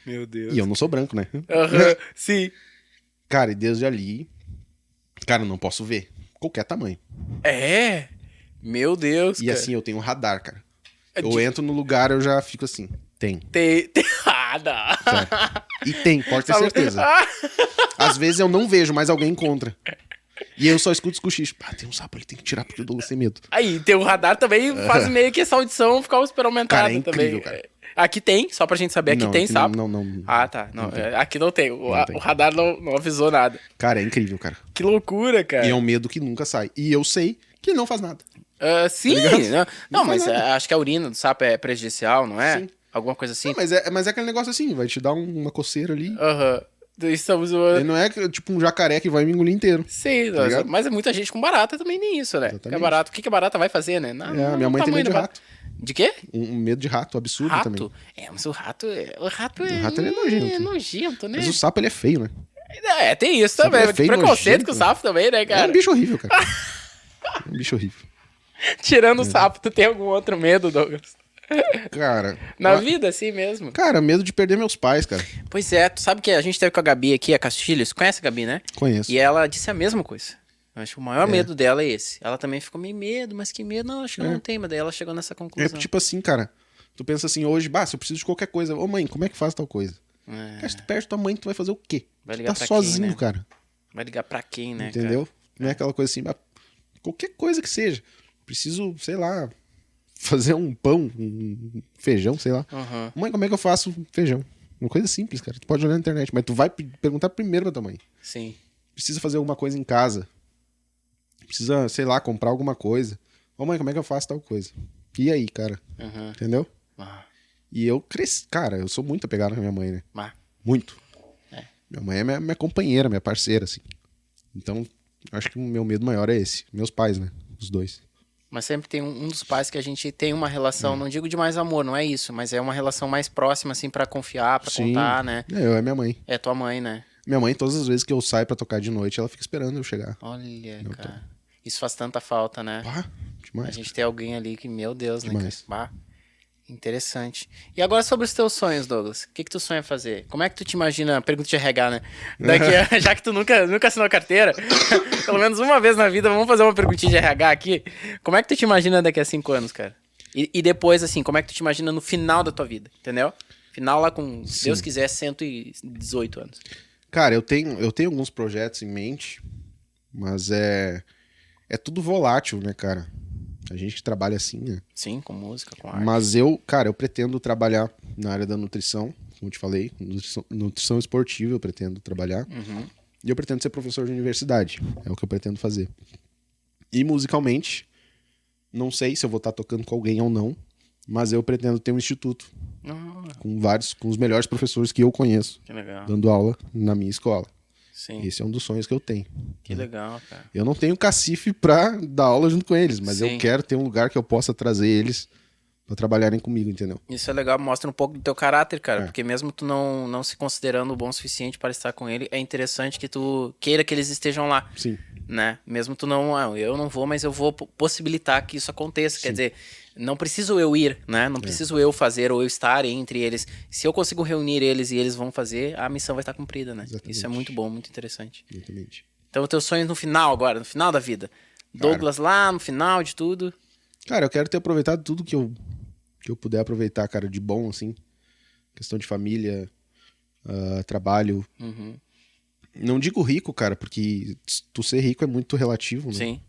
Speaker 1: Meu Deus.
Speaker 2: E eu não sou branco, né?
Speaker 1: Aham, sim.
Speaker 2: Cara, e desde ali. Cara, eu não posso ver. Qualquer tamanho.
Speaker 1: É? Meu Deus,
Speaker 2: E
Speaker 1: cara.
Speaker 2: assim, eu tenho um radar, cara. Eu
Speaker 1: De-
Speaker 2: entro no lugar, eu já fico assim. Tem.
Speaker 1: Tem... Ah, não.
Speaker 2: Sério. E tem, pode ter
Speaker 1: Sabe-
Speaker 2: certeza.
Speaker 1: Ah,
Speaker 2: Às vezes eu não vejo, mas alguém encontra. E eu só escuto os cochichos. Ah, tem um sapo ali, tem que tirar porque o Douglas tem medo.
Speaker 1: Aí, tem o radar também faz meio que essa audição ficar super aumentada
Speaker 2: Cara, é incrível,
Speaker 1: também.
Speaker 2: cara.
Speaker 1: Aqui tem, só pra gente saber, aqui
Speaker 2: Não,
Speaker 1: tem
Speaker 2: aqui
Speaker 1: sapo.
Speaker 2: não.
Speaker 1: Ah, tá. Não, aqui não tem.
Speaker 2: Não tem.
Speaker 1: O radar não avisou nada.
Speaker 2: Cara, é incrível, cara.
Speaker 1: Que loucura, cara.
Speaker 2: E é um medo que nunca sai. E eu sei que ele não faz nada.
Speaker 1: Sim,
Speaker 2: ligado?
Speaker 1: não,
Speaker 2: Não
Speaker 1: mas
Speaker 2: faz nada.
Speaker 1: acho que a urina do sapo é prejudicial, não é?
Speaker 2: Sim.
Speaker 1: Alguma coisa assim?
Speaker 2: Não, mas é aquele negócio assim, vai te dar uma coceira ali.
Speaker 1: Aham. Estamos
Speaker 2: Ele
Speaker 1: zoando.
Speaker 2: não é tipo um jacaré que vai me engolir inteiro.
Speaker 1: Sim,
Speaker 2: ligado?
Speaker 1: mas é muita gente com barata também nem isso, né?
Speaker 2: Exatamente.
Speaker 1: Porque barata, o que a barata vai fazer, né? Não,
Speaker 2: É, minha mãe tem medo de rato.
Speaker 1: De quê?
Speaker 2: Um medo de rato absurdo
Speaker 1: Rato?
Speaker 2: também.
Speaker 1: É, mas o rato é. O rato é.
Speaker 2: rato, ele é nojento.
Speaker 1: É nojento, né?
Speaker 2: Mas o sapo, ele é feio, né?
Speaker 1: É, tem isso
Speaker 2: Sapo
Speaker 1: também.
Speaker 2: é
Speaker 1: Que
Speaker 2: feio,
Speaker 1: preconceito
Speaker 2: nojento,
Speaker 1: com o
Speaker 2: né?
Speaker 1: sapo também, né,
Speaker 2: É
Speaker 1: cara?
Speaker 2: um bicho horrível, cara. É um bicho horrível.
Speaker 1: Tirando o sapo, tu tem algum outro medo, Douglas?
Speaker 2: Cara.
Speaker 1: Na vida, assim mesmo.
Speaker 2: Cara, medo de perder meus pais, cara.
Speaker 1: Pois é, tu sabe que a gente teve com a Gabi aqui, a Castilhos. Conhece a Gabi, né?
Speaker 2: Conheço.
Speaker 1: E ela disse a mesma coisa. Eu acho que o maior medo dela é esse. Ela também ficou meio medo, mas que medo? Não, acho que eu não tenho, mas daí ela chegou nessa
Speaker 2: É
Speaker 1: conclusão.
Speaker 2: tipo assim, cara. Tu pensa assim, hoje, se eu preciso de qualquer coisa. Ô, mãe, como é que faz tal coisa? Cara, se tu perde tua mãe, tu vai fazer o quê?
Speaker 1: Vai
Speaker 2: Tu
Speaker 1: ligar
Speaker 2: tá
Speaker 1: pra
Speaker 2: sozinho,
Speaker 1: quem, né?
Speaker 2: cara.
Speaker 1: Vai ligar pra quem, né,
Speaker 2: Entendeu? Não é aquela coisa assim, qualquer coisa que seja. Preciso, sei lá, fazer um pão, um feijão, sei lá.
Speaker 1: cara? Aham.
Speaker 2: Mãe, como é que eu faço feijão? Uma coisa simples, cara. Tu pode olhar na internet, mas tu vai perguntar primeiro pra tua mãe.
Speaker 1: Sim.
Speaker 2: Precisa fazer alguma coisa em casa. Precisa, sei lá, comprar alguma coisa. Ô, mãe, como é que eu faço tal coisa? E aí, cara?
Speaker 1: Aham.
Speaker 2: Entendeu?
Speaker 1: Ah,
Speaker 2: E eu cresci. Cara, eu sou muito apegado com a minha mãe, né?
Speaker 1: mas-
Speaker 2: Muito.
Speaker 1: É.
Speaker 2: Minha mãe é minha companheira, minha parceira, assim. Então, eu acho que o meu medo maior é esse. Meus pais, né? Os dois.
Speaker 1: Mas sempre tem um dos pais que a gente tem uma relação, não digo de mais amor, não é isso, mas é uma relação mais próxima, assim, pra confiar, pra
Speaker 2: Sim.
Speaker 1: contar, né?
Speaker 2: É minha mãe.
Speaker 1: É tua mãe, né?
Speaker 2: Minha mãe, todas as vezes que eu saio pra tocar de noite, ela fica esperando eu chegar.
Speaker 1: Olha, cara. Isso faz tanta falta, né?
Speaker 2: Pá,
Speaker 1: A
Speaker 2: demais.
Speaker 1: gente tem alguém ali que, meu Deus, né, cara?
Speaker 2: Demais.
Speaker 1: Bah, interessante. E agora sobre os teus sonhos, Douglas. O que tu sonha fazer? Como é que tu te imagina, pergunta de RH, né? Já que tu nunca assinou carteira, pelo menos uma vez na vida, vamos fazer uma perguntinha de RH aqui. Como é que tu te imagina daqui a 5 anos, cara? E depois, assim, como é que tu te imagina no final da tua vida, entendeu? Final lá com, se Deus quiser, 118 anos.
Speaker 2: Cara, eu tenho alguns projetos em mente, mas é tudo volátil, né, cara? A gente que trabalha assim, né?
Speaker 1: Sim, com música, com arte.
Speaker 2: Mas cara, eu pretendo trabalhar na área da nutrição, como eu te falei, nutrição esportiva eu pretendo trabalhar.
Speaker 1: Uhum.
Speaker 2: E eu pretendo ser professor de universidade, é o que eu pretendo fazer. E musicalmente, não sei se eu vou estar tocando com alguém ou não, mas eu pretendo ter um instituto
Speaker 1: Ah,
Speaker 2: com os melhores professores que eu conheço,
Speaker 1: que legal.
Speaker 2: dando aula na minha escola.
Speaker 1: Sim,
Speaker 2: Esse é um dos sonhos que eu tenho.
Speaker 1: que legal, cara.
Speaker 2: Eu não tenho cacife pra dar aula junto com eles, mas
Speaker 1: Sim.
Speaker 2: eu quero ter um lugar que eu possa trazer eles pra trabalharem comigo, entendeu?
Speaker 1: Isso é legal, mostra um pouco do teu caráter, cara.
Speaker 2: É.
Speaker 1: Porque mesmo tu não se considerando bom o suficiente para estar com ele, é interessante que tu queira que eles estejam lá,
Speaker 2: Sim.
Speaker 1: né? Mesmo tu não, eu não vou, mas eu vou possibilitar que isso aconteça. Quer dizer, não preciso eu ir, né? Não preciso eu fazer ou eu estar entre eles. Se eu consigo reunir eles e eles vão fazer, a missão vai estar cumprida, né?
Speaker 2: Exatamente.
Speaker 1: Isso é muito bom, muito interessante.
Speaker 2: Exatamente.
Speaker 1: Então, o teu sonho no final agora, no final da vida. Douglas lá, no final de tudo.
Speaker 2: Cara, eu quero ter aproveitado tudo que eu puder aproveitar, cara, de bom, assim. Questão de família, trabalho.
Speaker 1: Uhum.
Speaker 2: Não digo rico, cara, porque tu ser rico é muito relativo, né?
Speaker 1: Sim.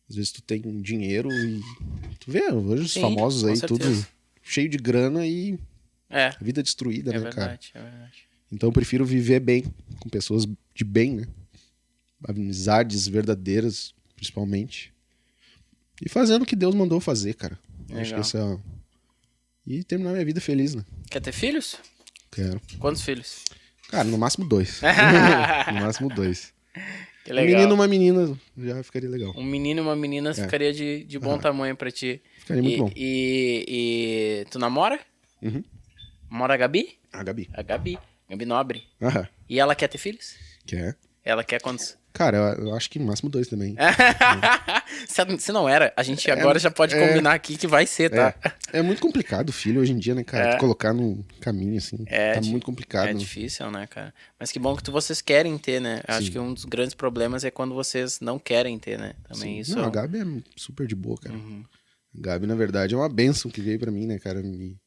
Speaker 2: Às vezes tu tem dinheiro e... Tu vê, hoje os
Speaker 1: Sim,
Speaker 2: famosos
Speaker 1: com
Speaker 2: aí,
Speaker 1: certeza.
Speaker 2: tudo cheio de grana e
Speaker 1: É,
Speaker 2: vida destruída,
Speaker 1: é
Speaker 2: né, cara?
Speaker 1: verdade, é verdade.
Speaker 2: Então eu prefiro viver bem, com pessoas de bem, né? Amizades verdadeiras, principalmente. E fazendo o que Deus mandou fazer, cara. Eu acho que
Speaker 1: Legal.
Speaker 2: essa é... E terminar minha vida feliz, né?
Speaker 1: Quer ter filhos?
Speaker 2: Quero.
Speaker 1: Quantos filhos?
Speaker 2: Cara, no máximo 2. No máximo 2.
Speaker 1: Que
Speaker 2: Um
Speaker 1: legal.
Speaker 2: menino e uma menina já ficaria legal.
Speaker 1: Um menino e uma menina ficaria de bom tamanho pra ti.
Speaker 2: Ficaria muito bom.
Speaker 1: E tu namora?
Speaker 2: Uhum.
Speaker 1: Mora a Gabi?
Speaker 2: A Gabi.
Speaker 1: A Gabi. Gabi Nobre.
Speaker 2: Aham.
Speaker 1: E ela quer ter filhos?
Speaker 2: Quer?
Speaker 1: Ela quer quantos?
Speaker 2: Cara, eu acho que no máximo 2 também.
Speaker 1: Se não era, a gente agora já pode combinar aqui que vai ser, tá?
Speaker 2: É muito complicado o filho hoje em dia, né, cara? Tu colocar no caminho, assim. Tá muito complicado.
Speaker 1: É
Speaker 2: né?
Speaker 1: difícil, né, cara? Mas que bom que vocês querem ter, né? Eu acho que um dos grandes problemas é quando vocês não querem ter, né? Também
Speaker 2: Sim.
Speaker 1: isso.
Speaker 2: Não, a Gabi é super de boa, cara. A Gabi, na verdade, é uma bênção que veio pra mim, né, cara? Me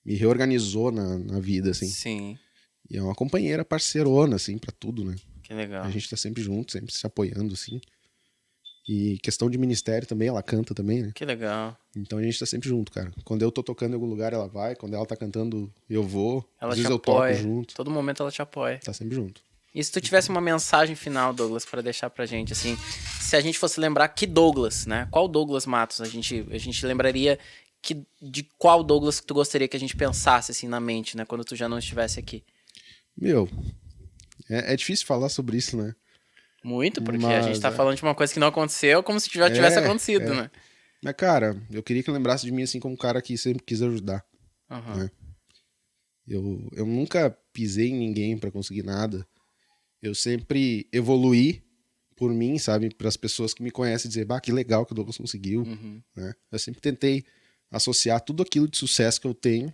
Speaker 2: reorganizou na vida, assim.
Speaker 1: Sim,
Speaker 2: E é uma companheira parceirona, assim, pra tudo, né?
Speaker 1: que legal.
Speaker 2: A gente tá sempre junto, sempre se apoiando, assim. E questão de ministério também, ela canta também, né?
Speaker 1: Que legal.
Speaker 2: Então a gente tá sempre junto, cara. Quando eu tô tocando em algum lugar, ela vai. Quando ela tá cantando, eu vou.
Speaker 1: Ela
Speaker 2: Às
Speaker 1: te
Speaker 2: vezes eu
Speaker 1: apoia.
Speaker 2: toco junto.
Speaker 1: Todo momento ela te apoia.
Speaker 2: Tá sempre junto.
Speaker 1: E se tu tivesse uma mensagem final, Douglas, pra deixar pra gente, assim, se a gente fosse lembrar que Douglas, né? Qual Douglas Matos? A gente lembraria de qual Douglas que tu gostaria que a gente pensasse, assim, na mente, né? Quando tu já não estivesse aqui.
Speaker 2: Meu, é difícil falar sobre isso, né?
Speaker 1: Muito, porque a
Speaker 2: Mas,
Speaker 1: gente tá falando de uma coisa que não aconteceu como se já tivesse acontecido, né?
Speaker 2: Mas, cara, eu queria que lembrasse de mim assim como um cara que sempre quis ajudar.
Speaker 1: Aham.
Speaker 2: Né? Eu nunca pisei em ninguém pra conseguir nada. Eu sempre evoluí por mim, sabe? Para as pessoas que me conhecem dizer, bah, que legal que o Douglas conseguiu. Né? Eu sempre tentei associar tudo aquilo de sucesso que eu tenho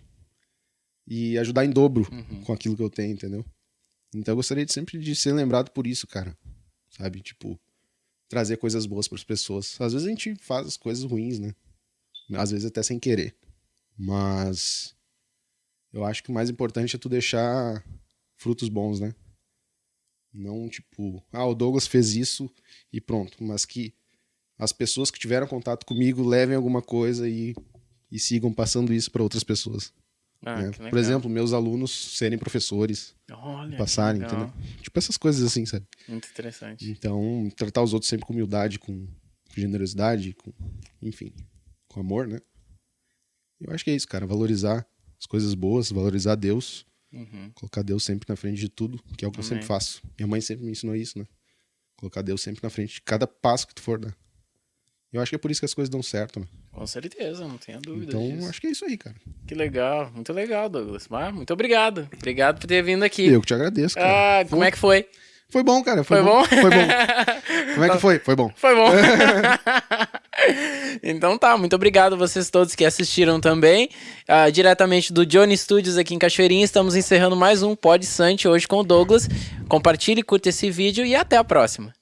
Speaker 2: e ajudar em dobro com aquilo que eu tenho, entendeu? Então eu gostaria sempre de ser lembrado por isso, cara. Sabe? Tipo, trazer coisas boas para as pessoas. Às vezes a gente faz as coisas ruins, né? Às vezes até sem querer. Mas eu acho que o mais importante é tu deixar frutos bons, né? Não tipo, o Douglas fez isso e pronto. Mas que as pessoas que tiveram contato comigo levem alguma coisa e sigam passando isso para outras pessoas. Né? Por exemplo, meus alunos serem professores,
Speaker 1: Olha,
Speaker 2: passarem, entendeu? Tipo essas coisas assim, sabe?
Speaker 1: Muito interessante.
Speaker 2: Então, tratar os outros sempre com humildade, com generosidade, enfim, com amor, né? Eu acho que é isso, cara. Valorizar as coisas boas, valorizar Deus, colocar Deus sempre na frente de tudo, que é o que eu sempre faço. Minha mãe sempre me ensinou isso, né? Colocar Deus sempre na frente de cada passo que tu for dar. Eu acho que é por isso que as coisas dão certo, né?
Speaker 1: Com certeza, não tenha dúvida
Speaker 2: Então,
Speaker 1: disso.
Speaker 2: acho que é isso aí, cara.
Speaker 1: Que legal, muito legal, Douglas. Muito obrigado. Obrigado por ter vindo aqui.
Speaker 2: Eu que te agradeço, cara.
Speaker 1: Como é que foi?
Speaker 2: Foi bom, cara.
Speaker 1: Foi bom?
Speaker 2: Foi bom. Como é que foi? Foi bom.
Speaker 1: Foi bom. Então tá, muito obrigado a vocês todos que assistiram também. Diretamente do Johnny Studios aqui em Cachoeirinha, estamos encerrando mais um Pod Sante hoje com o Douglas. Compartilhe, curta esse vídeo e até a próxima.